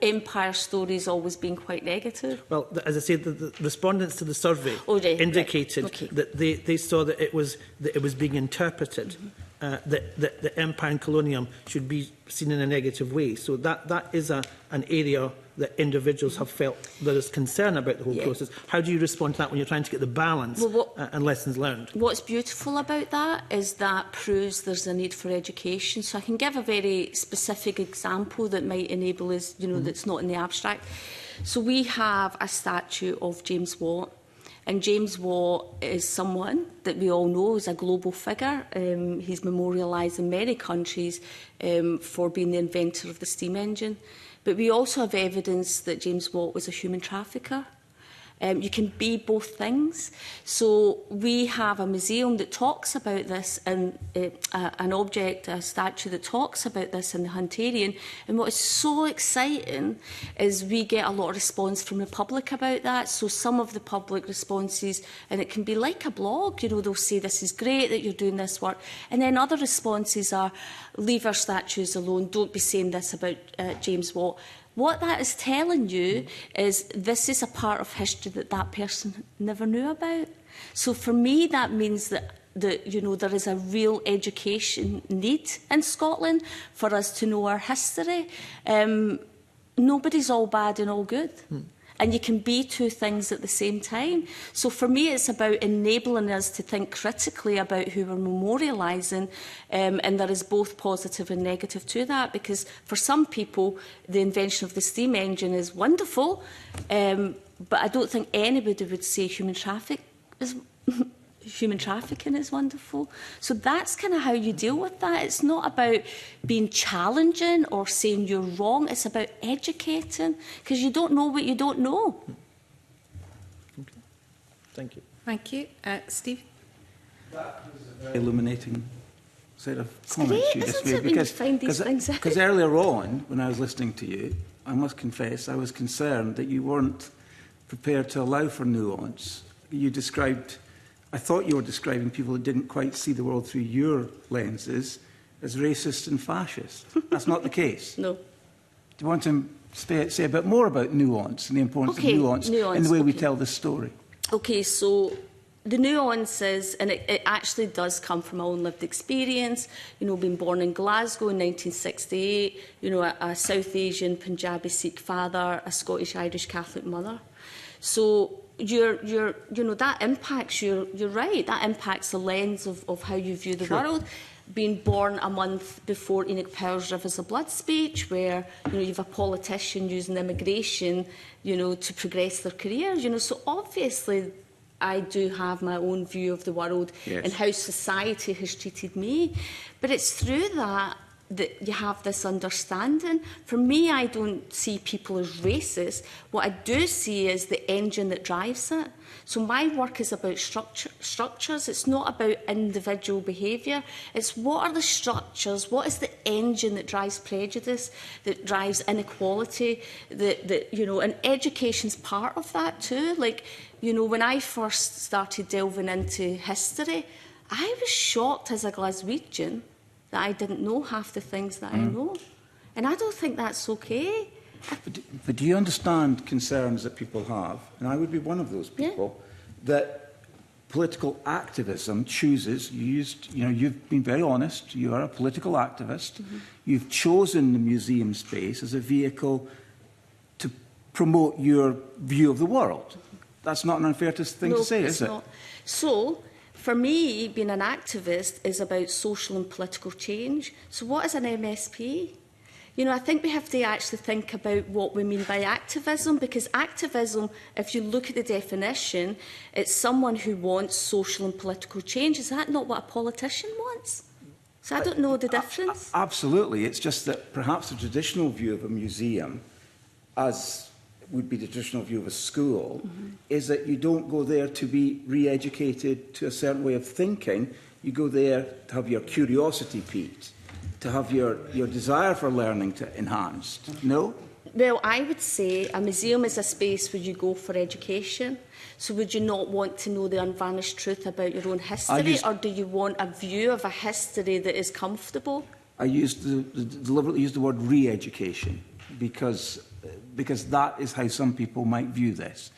Empire stories always been quite negative. Well, as I said, the respondents to the survey indicated that they saw that it was being interpreted. That the empire and colonium should be seen in a negative way. So that is an area that individuals have felt there is concern about the whole process. How do you respond to that when you're trying to get the balance and lessons learned? What's beautiful about that is that proves there's a need for education. So I can give a very specific example that might enable us, you know, that's not in the abstract. So we have a statue of James Watt. And James Watt is someone that we all know is a global figure. He's memorialised in many countries for being the inventor of the steam engine. But we also have evidence that James Watt was a human trafficker. You can be both things. So we have a museum that talks about this, and an object, a statue that talks about this in the Hunterian. And what is so exciting is we get a lot of response from the public about that. So some of the public responses, and it can be like a blog, you know, they'll say this is great that you're doing this work. And then other responses are, leave our statues alone, don't be saying this about James Watt. What that is telling you is this is a part of history that that person never knew about. So for me, that means that you know, there is a real education need in Scotland for us to know our history. Nobody's all bad and all good. And you can be two things at the same time. So for me, it's about enabling us to think critically about who we're memorialising, and there is both positive and negative to that, because for some people, the invention of the steam engine is wonderful, but I don't think anybody would say human trafficking is wonderful. So that's kind of how you deal with that. It's not about being challenging or saying you're wrong. It's about educating, because you don't know what you don't know. Okay. Thank you. Thank you. Steve? That was a very illuminating set of comments you just made. Because earlier on, when I was listening to you, I must confess I was concerned that you weren't prepared to allow for nuance. You described... I thought you were describing people who didn't quite see the world through your lenses, as racist and fascist. That's not the case. No. Do you want to say a bit more about nuance and the importance of nuance in the way we tell this story? Okay, so the nuance is, and it actually does come from my own lived experience, you know, being born in Glasgow in 1968, you know, a South Asian Punjabi Sikh father, a Scottish Irish Catholic mother. So you know, that impacts, you're right, that impacts the lens of how you view the world. Being born a month before Enoch Powell's Rivers of Blood speech, where, you know, you have a politician using immigration, you know, to progress their careers, you know, so obviously I do have my own view of the world and how society has treated me. But it's through that you have this understanding. For me, I don't see people as racist. What I do see is the engine that drives it. So my work is about structures. It's not about individual behaviour. It's what are the structures, what is the engine that drives prejudice, that drives inequality, that you know, and education's part of that too. Like, you know, when I first started delving into history, I was shocked as a Glaswegian that I didn't know half the things that I know. And I don't think that's okay. But do you understand concerns that people have, and I would be one of those people, that political activism chooses, you've been very honest, you are a political activist, you've chosen the museum space as a vehicle to promote your view of the world. That's not an unfair thing to say, is it? Not. So, for me, being an activist is about social and political change. So what is an MSP? You know, I think we have to actually think about what we mean by activism, because activism, if you look at the definition, it's someone who wants social and political change. Is that not what a politician wants? So I don't know the difference. Absolutely. It's just that perhaps the traditional view of a museum, as would be the traditional view of a school, is that you don't go there to be re-educated to a certain way of thinking. You go there to have your curiosity piqued, to have your desire for learning enhanced. No? Well, I would say a museum is a space where you go for education. So would you not want to know the unvarnished truth about your own history, or do you want a view of a history that is comfortable? I deliberately used the word re-education because that is how some people might view this.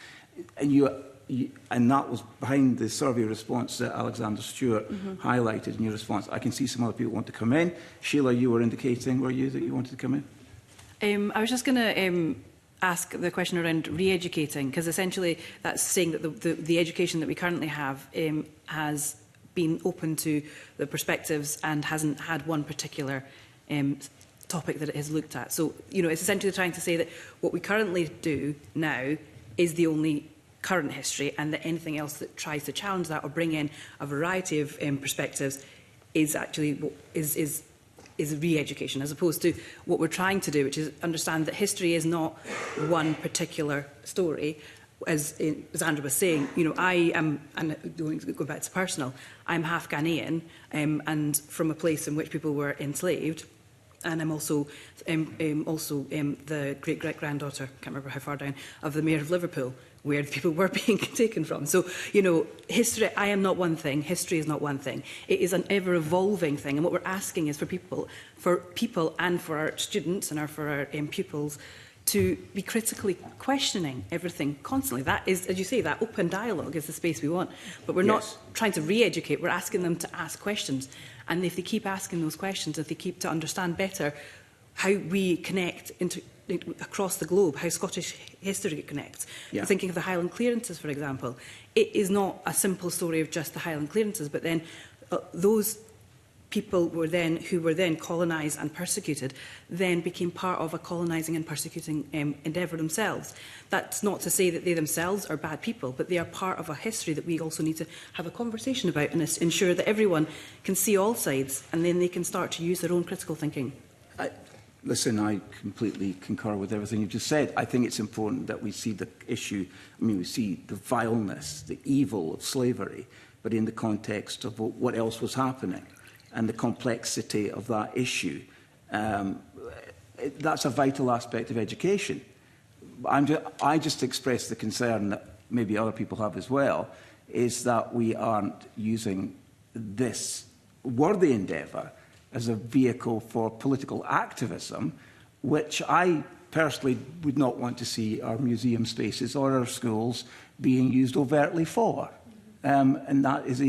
And that was behind the survey response that Alexander Stewart highlighted in your response. I can see some other people want to come in. Sheila, you were indicating, were you, that you wanted to come in? I was just going to ask the question around re-educating, because essentially that's saying that the education that we currently have has been open to the perspectives and hasn't had one particular topic that it has looked at. So, you know, it's essentially trying to say that what we currently do now is the only current history, and that anything else that tries to challenge that or bring in a variety of perspectives is actually is re-education, as opposed to what we're trying to do, which is understand that history is not one particular story. As Andrew was saying, you know, I am, and going back to personal, I'm half Ghanaian, and from a place in which people were enslaved. And I'm also the great-granddaughter, can't remember how far down, of the Mayor of Liverpool, where the people were being taken from. So, you know, history, I am not one thing, history is not one thing. It is an ever-evolving thing, and what we're asking is for people and for our students and for our pupils to be critically questioning everything constantly. That is, as you say, that open dialogue is the space we want. But we're not trying to re-educate, we're asking them to ask questions. And if they keep asking those questions, if they keep to understand better how we connect across the globe, how Scottish history connects. Thinking of the Highland clearances, for example, it is not a simple story of just the Highland clearances, but then those people who were then colonised and persecuted then became part of a colonising and persecuting endeavour themselves. That's not to say that they themselves are bad people, but they are part of a history that we also need to have a conversation about and ensure that everyone can see all sides, and then they can start to use their own critical thinking. Listen, I completely concur with everything you've just said. I think it's important that we see the issue, we see the vileness, the evil of slavery, but in the context of what else was happening and the complexity of that issue. That's a vital aspect of education. I just express the concern that maybe other people have as well, is that we aren't using this worthy endeavour as a vehicle for political activism, which I personally would not want to see our museum spaces or our schools being used overtly for. And that is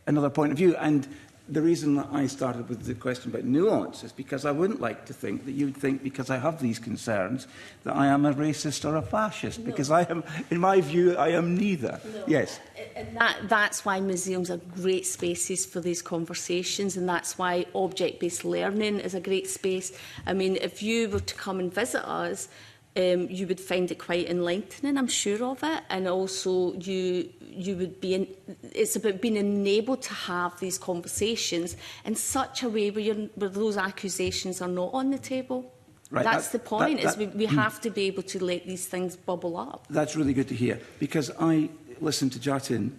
another point of view. And the reason that I started with the question about nuance is because I wouldn't like to think that you would think, because I have these concerns, that I am a racist or a fascist, because I am, in my view, I am neither. No. Yes. And that's why museums are great spaces for these conversations, and that's why object-based learning is a great space. I mean, if you were to come and visit us, you would find it quite enlightening, I'm sure of it, and also you would be it's about being enabled to have these conversations in such a way where those accusations are not on the table. Right, that's the point, we have to be able to let these things bubble up. That's really good to hear, because I listened to Jatin.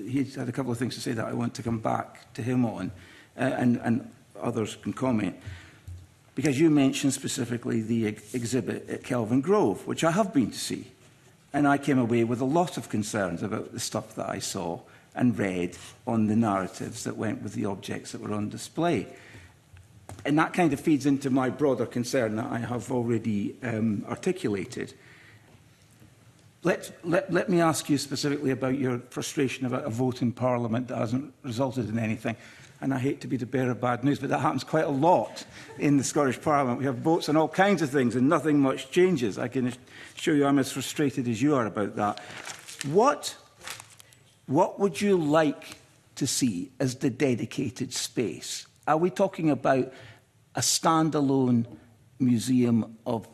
He had a couple of things to say that I want to come back to him on, and others can comment. Because you mentioned specifically the exhibit at Kelvin Grove, which I have been to see. And I came away with a lot of concerns about the stuff that I saw and read on the narratives that went with the objects that were on display. And that kind of feeds into my broader concern that I have already articulated. Let me ask you specifically about your frustration about a vote in Parliament that hasn't resulted in anything. And I hate to be the bearer of bad news, but that happens quite a lot in the Scottish Parliament. We have votes on all kinds of things and nothing much changes. I can assure you I'm as frustrated as you are about that. What would you like to see as the dedicated space? Are we talking about a standalone museum of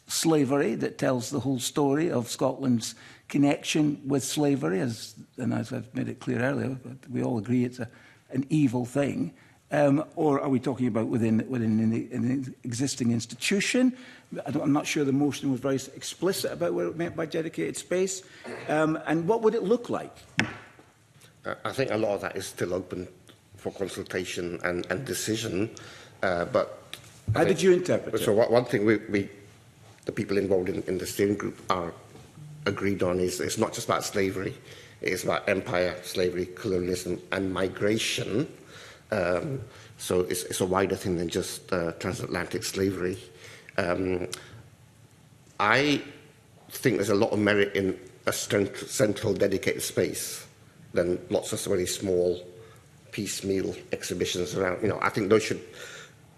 slavery that tells the whole story of Scotland's connection with slavery? And as I've made it clear earlier, we all agree it's an evil thing, or are we talking about within an existing institution? I'm not sure the motion was very explicit about what it meant by dedicated space. And what would it look like? I think a lot of that is still open for consultation and decision. But how did you interpret it? So one thing the people involved in the steering group are agreed on is it's not just about slavery. It's about empire, slavery, colonialism, and migration. So it's a wider thing than just transatlantic slavery. I think there's a lot of merit in a central dedicated space than lots of very small piecemeal exhibitions around. I think those should,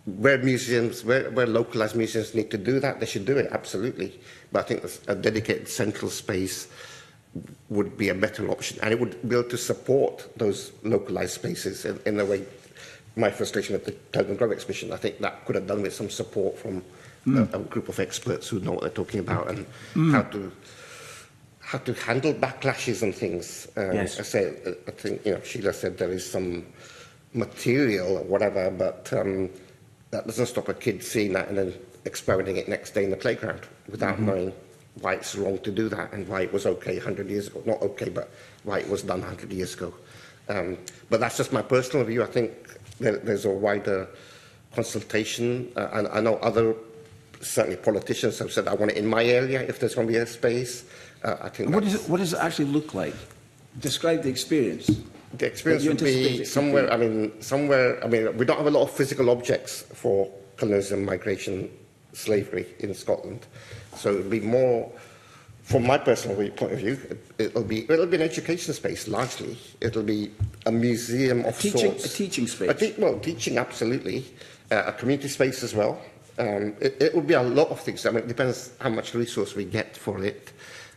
where localised museums need to do that, they should do it, absolutely. But I think a dedicated central space would be a better option, and it would be able to support those localised spaces in a way. My frustration with the Kelvin Grove exhibition, I think that could have done with some support from a group of experts who know what they're talking about and how to handle backlashes and things. Yes. I think Sheila said there is some material or whatever, but that doesn't stop a kid seeing that and then experimenting it next day in the playground without knowing why it's wrong to do that and why it was okay 100 years ago. Not okay, but why it was done 100 years ago. But that's just my personal view. I think there's a wider consultation. And I know certainly politicians have said, I want it in my area if there's going to be a space. I think what does it actually look like? Describe the experience. The experience would be somewhere, we don't have a lot of physical objects for colonialism, migration, slavery in Scotland. So it would be more, from my personal point of view, it'll be an education space, largely. It'll be a museum of sorts. A teaching space? Teaching, absolutely. A community space as well. It would be a lot of things. It depends how much resource we get for it.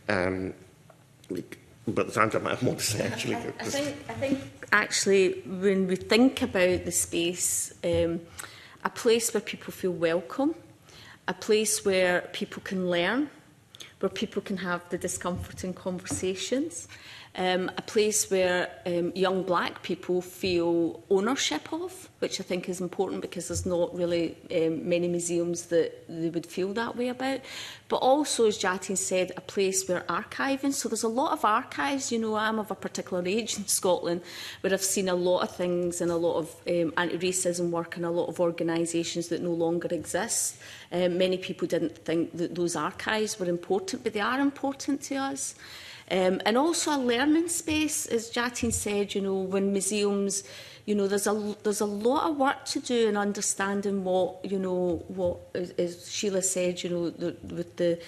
But Sandra might have more to say, actually. I think actually, when we think about the space, a place where people feel welcome, a place where people can learn, where people can have the discomforting conversations, a place where young black people feel ownership of, which I think is important because there's not really many museums that they would feel that way about. But also, as Jatin said, a place where archiving, so there's a lot of archives, I'm of a particular age in Scotland where I've seen a lot of things and a lot of anti-racism work and a lot of organisations that no longer exist. Many people didn't think that those archives were important, but they are important to us. And also a learning space, as Jatin said, you know, when museums, you know, there's a lot of work to do in understanding what, you know, what, as Sheila said, you know, with the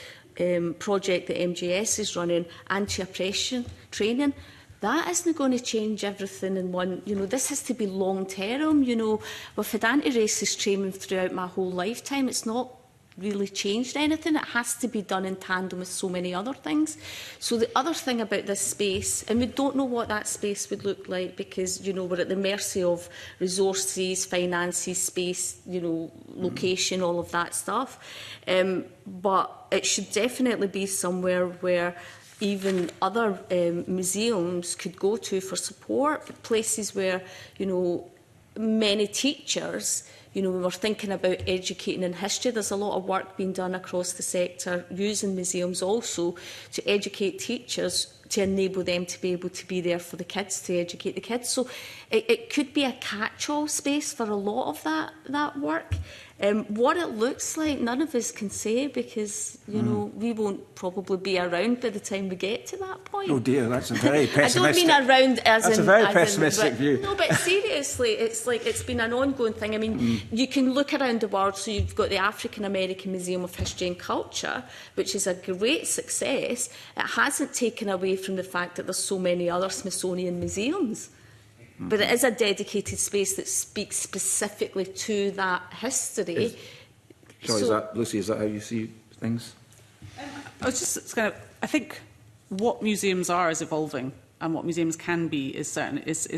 project that MGS is running, anti-oppression training. That isn't going to change everything in one, you know, this has to be long term, you know. We've had anti-racist training throughout my whole lifetime. It's not really changed anything. It has to be done in tandem with so many other things. So the other thing about this space, and we don't know what that space would look like because, you know, we're at the mercy of resources, finances, space, you know, location, all of that stuff. But it should definitely be somewhere where even other museums could go to for support, places where, you know, many teachers, you know, we were thinking about educating in history. There's a lot of work being done across the sector using museums also to educate teachers to enable them to be able to be there for the kids, to educate the kids. So it could be a catch-all space for a lot of that work. What it looks like, none of us can say because, you know, we won't probably be around by the time we get to that point. Oh dear, that's a very pessimistic... I don't mean around as that's in... a very pessimistic view. No, but seriously, it's like it's been an ongoing thing. I mean, you can look around the world, so you've got the African American Museum of History and Culture, which is a great success. It hasn't taken away from the fact that there's so many other Smithsonian museums. But it is a dedicated space that speaks specifically to that history. Sorry, so, Lucy, is that how you see things? I think what museums are is evolving, and what museums can be is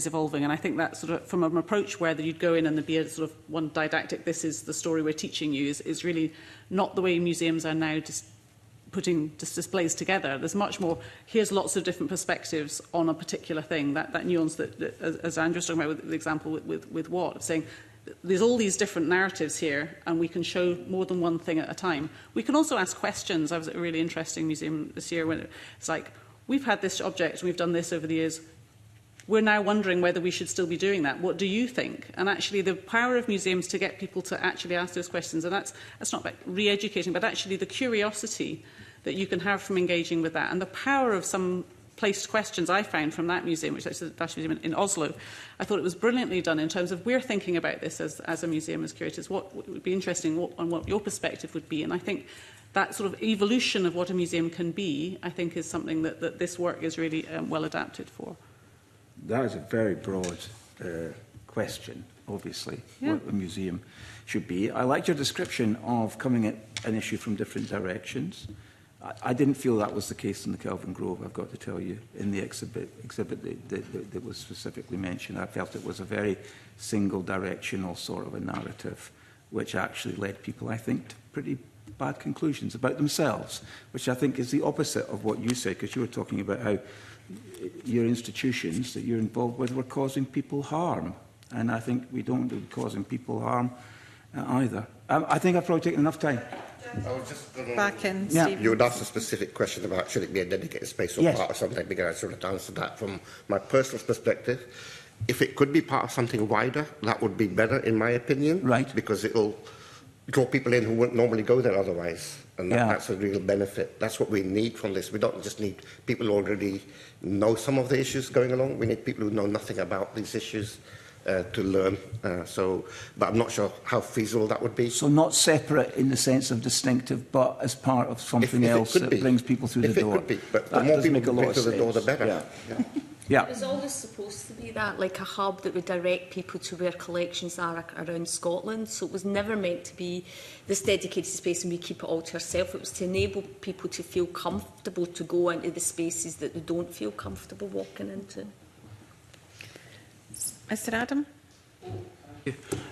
evolving. And I think that sort of from an approach where you'd go in and there'd be a sort of one didactic, this is the story we're teaching you, is really not the way museums are now just putting displays together. There's much more, here's lots of different perspectives on a particular thing, that nuance that as Andrew's talking about with the example with Watt, saying there's all these different narratives here and we can show more than one thing at a time. We can also ask questions. I was at a really interesting museum this year when it's like, we've had this object and we've done this over the years. We're now wondering whether we should still be doing that. What do you think? And actually the power of museums to get people to actually ask those questions, and that's not about re-educating, but actually the curiosity that you can have from engaging with that, and the power of some placed questions I found from that museum, which is the Dash Museum in Oslo. I thought it was brilliantly done in terms of we're thinking about this as a museum, as curators. What would be interesting on what your perspective would be, and I think that sort of evolution of what a museum can be, I think, is something that this work is really well adapted for. That is a very broad question, obviously, what a museum should be. I liked your description of coming at an issue from different directions. I didn't feel that was the case in the Kelvin Grove, I've got to tell you, in the exhibit that was specifically mentioned. I felt it was a very single-directional sort of a narrative, which actually led people, I think, to pretty bad conclusions about themselves, which I think is the opposite of what you said, because you were talking about how your institutions that you're involved with were causing people harm. And I think we don't do causing people harm either. I think I've probably taken enough time. I was just back in. Yeah. Steve. You would ask a specific question about should it be a dedicated space or part of something bigger. I sort of answered that from my personal perspective. If it could be part of something wider, that would be better, in my opinion. Right. Because it'll draw people in who wouldn't normally go there otherwise. And that's a real benefit. That's what we need from this. We don't just need people who already know some of the issues going along. We need people who know nothing about these issues to learn. But I'm not sure how feasible that would be. So not separate in the sense of distinctive, but as part of something else that brings people through the door. It could be, but the more people who bring through the door, the better. Yeah. It was always supposed to be that, like a hub that would direct people to where collections are around Scotland. So it was never meant to be this dedicated space and we keep it all to ourselves. It was to enable people to feel comfortable to go into the spaces that they don't feel comfortable walking into. Mr Adam?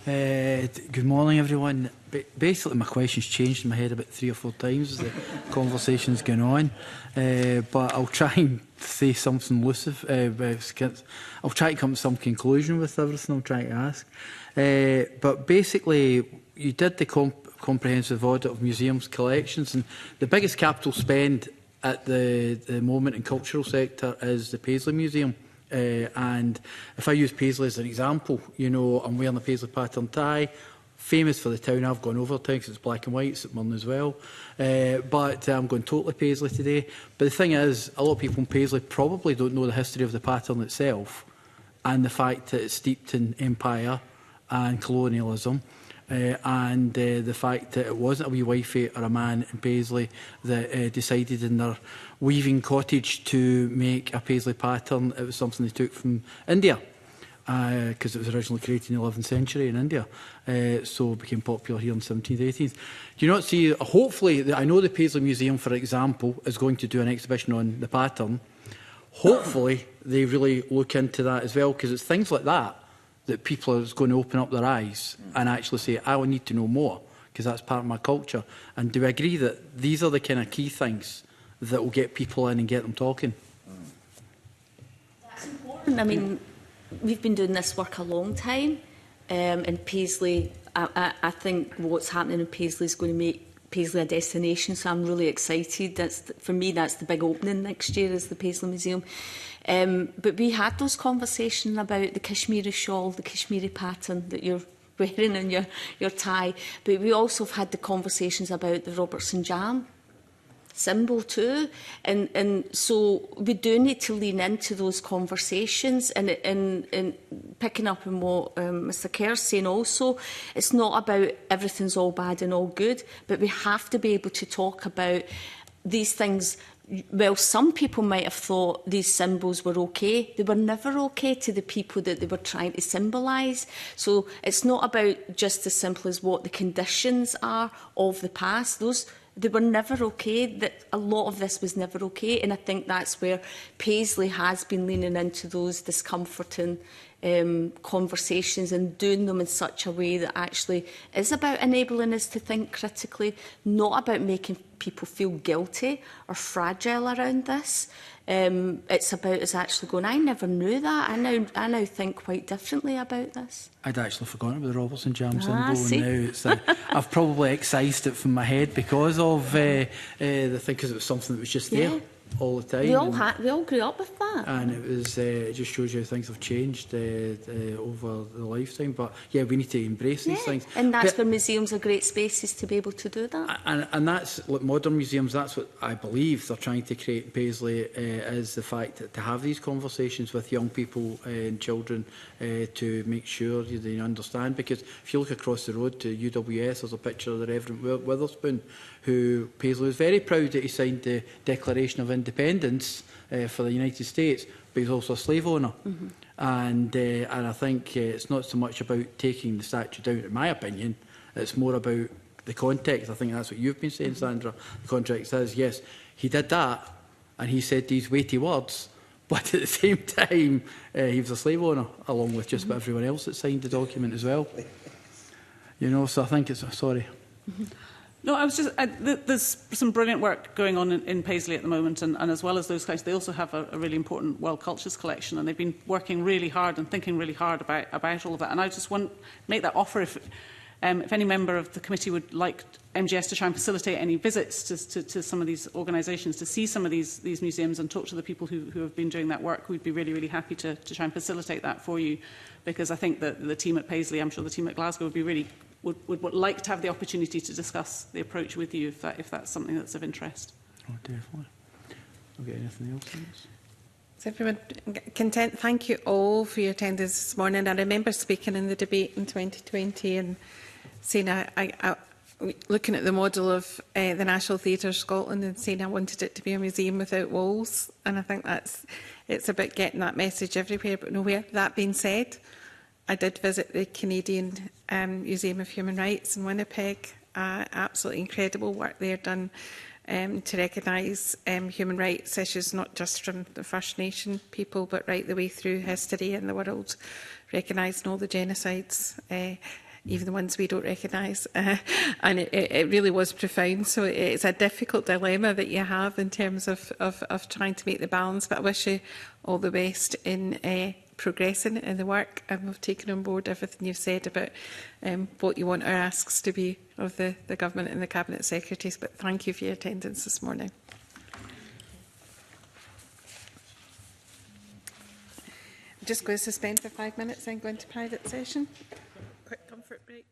Good morning, everyone. Basically, my question's changed in my head about 3 or 4 times as the conversation's going on. But I'll try and say something lucid. I'll try to come to some conclusion with everything I'm trying to ask. But basically, you did the comprehensive audit of museums' collections, and the biggest capital spend at the moment in cultural sector is the Paisley Museum. And if I use Paisley as an example, you know, I'm wearing a Paisley pattern tie, famous for the town. I've gone over town because it's black and white, it's at Murn as well. But I'm going totally Paisley today. But the thing is, a lot of people in Paisley probably don't know the history of the pattern itself and the fact that it's steeped in empire and colonialism. And the fact that it wasn't a wee wifey or a man in Paisley that decided in their weaving cottage to make a Paisley pattern. It was something they took from India, because it was originally created in the 11th century in India, so it became popular here in the 17th, 18th. Do you not see, hopefully, I know the Paisley Museum, for example, is going to do an exhibition on the pattern. Hopefully, they really look into that as well, because it's things like that that people are going to open up their eyes and actually say, I need to know more, because that's part of my culture. And do we agree that these are the kind of key things that will get people in and get them talking? That's important. I mean, we've been doing this work a long time. In Paisley, I think what's happening in Paisley is going to make Paisley a destination, so I'm really excited. For me, that's the big opening next year, is the Paisley Museum. But we had those conversations about the Kashmiri shawl, the Kashmiri pattern that you're wearing in your tie. But we also have had the conversations about the Robertson Jam symbol too. And so we do need to lean into those conversations. And picking up on what Mr Kerr's saying also, it's not about everything's all bad and all good, but we have to be able to talk about these things. Well, some people might have thought these symbols were okay. They were never okay to the people that they were trying to symbolise. So it's not about just as simple as what the conditions are of the past. They were never okay. That a lot of this was never okay. And I think that's where Paisley has been leaning into those discomforting conversations and doing them in such a way that actually is about enabling us to think critically, not about making people feel guilty or fragile around this. It's about us actually going, I never knew that. I now think quite differently about this. I'd actually forgotten about the Robertson Jam symbol, see? and now it's I've probably excised it from my head because of the thing, because it was something that was just there all the time. We all grew up with that. And it was it just shows you how things have changed over the lifetime. But yeah, we need to embrace these things. And that's where museums are great spaces to be able to do that. And that's like modern museums. That's what I believe they're trying to create in Paisley, is the fact that to have these conversations with young people and children to make sure they understand. Because if you look across the road to UWS, there's a picture of the Reverend Witherspoon, who Paisley was very proud that he signed the Declaration of Independence for the United States, but he's also a slave owner. And I think it's not so much about taking the statue down, in my opinion. It's more about the context. I think that's what you've been saying, Sandra. The context says, yes, he did that, and he said these weighty words, but at the same time, he was a slave owner, along with just about everyone else that signed the document as well. You know, so I think it's... Sorry. No, I was just... there's some brilliant work going on in Paisley at the moment, and as well as those guys, they also have a really important World Cultures collection, and they've been working really hard and thinking really hard about all of that. And I just want to make that offer if any member of the committee would like MGS to try and facilitate any visits to some of these organisations, to see some of these museums and talk to the people who have been doing that work, we'd be really, really happy to try and facilitate that for you, because I think that the team at Paisley, I'm sure the team at Glasgow would be really would like to have the opportunity to discuss the approach with you if that's something that's of interest. Oh, definitely. Okay, anything else on this? Is everyone content? Thank you all for your attendance this morning. I remember speaking in the debate in 2020 and saying looking at the model of the National Theatre Scotland and saying I wanted it to be a museum without walls. And I think it's about getting that message everywhere but nowhere. That being said, I did visit the Canadian Museum of Human Rights in Winnipeg. Absolutely incredible work there done to recognise human rights issues, not just from the First Nation people, but right the way through history in the world, recognising all the genocides, even the ones we don't recognise. And it really was profound. So it's a difficult dilemma that you have in terms of trying to make the balance. But I wish you all the best in progressing in the work, and we've taken on board everything you've said about what you want our asks to be of the Government and the Cabinet Secretaries. But thank you for your attendance this morning. I'm just going to suspend for 5 minutes and go into private session. Quick comfort break.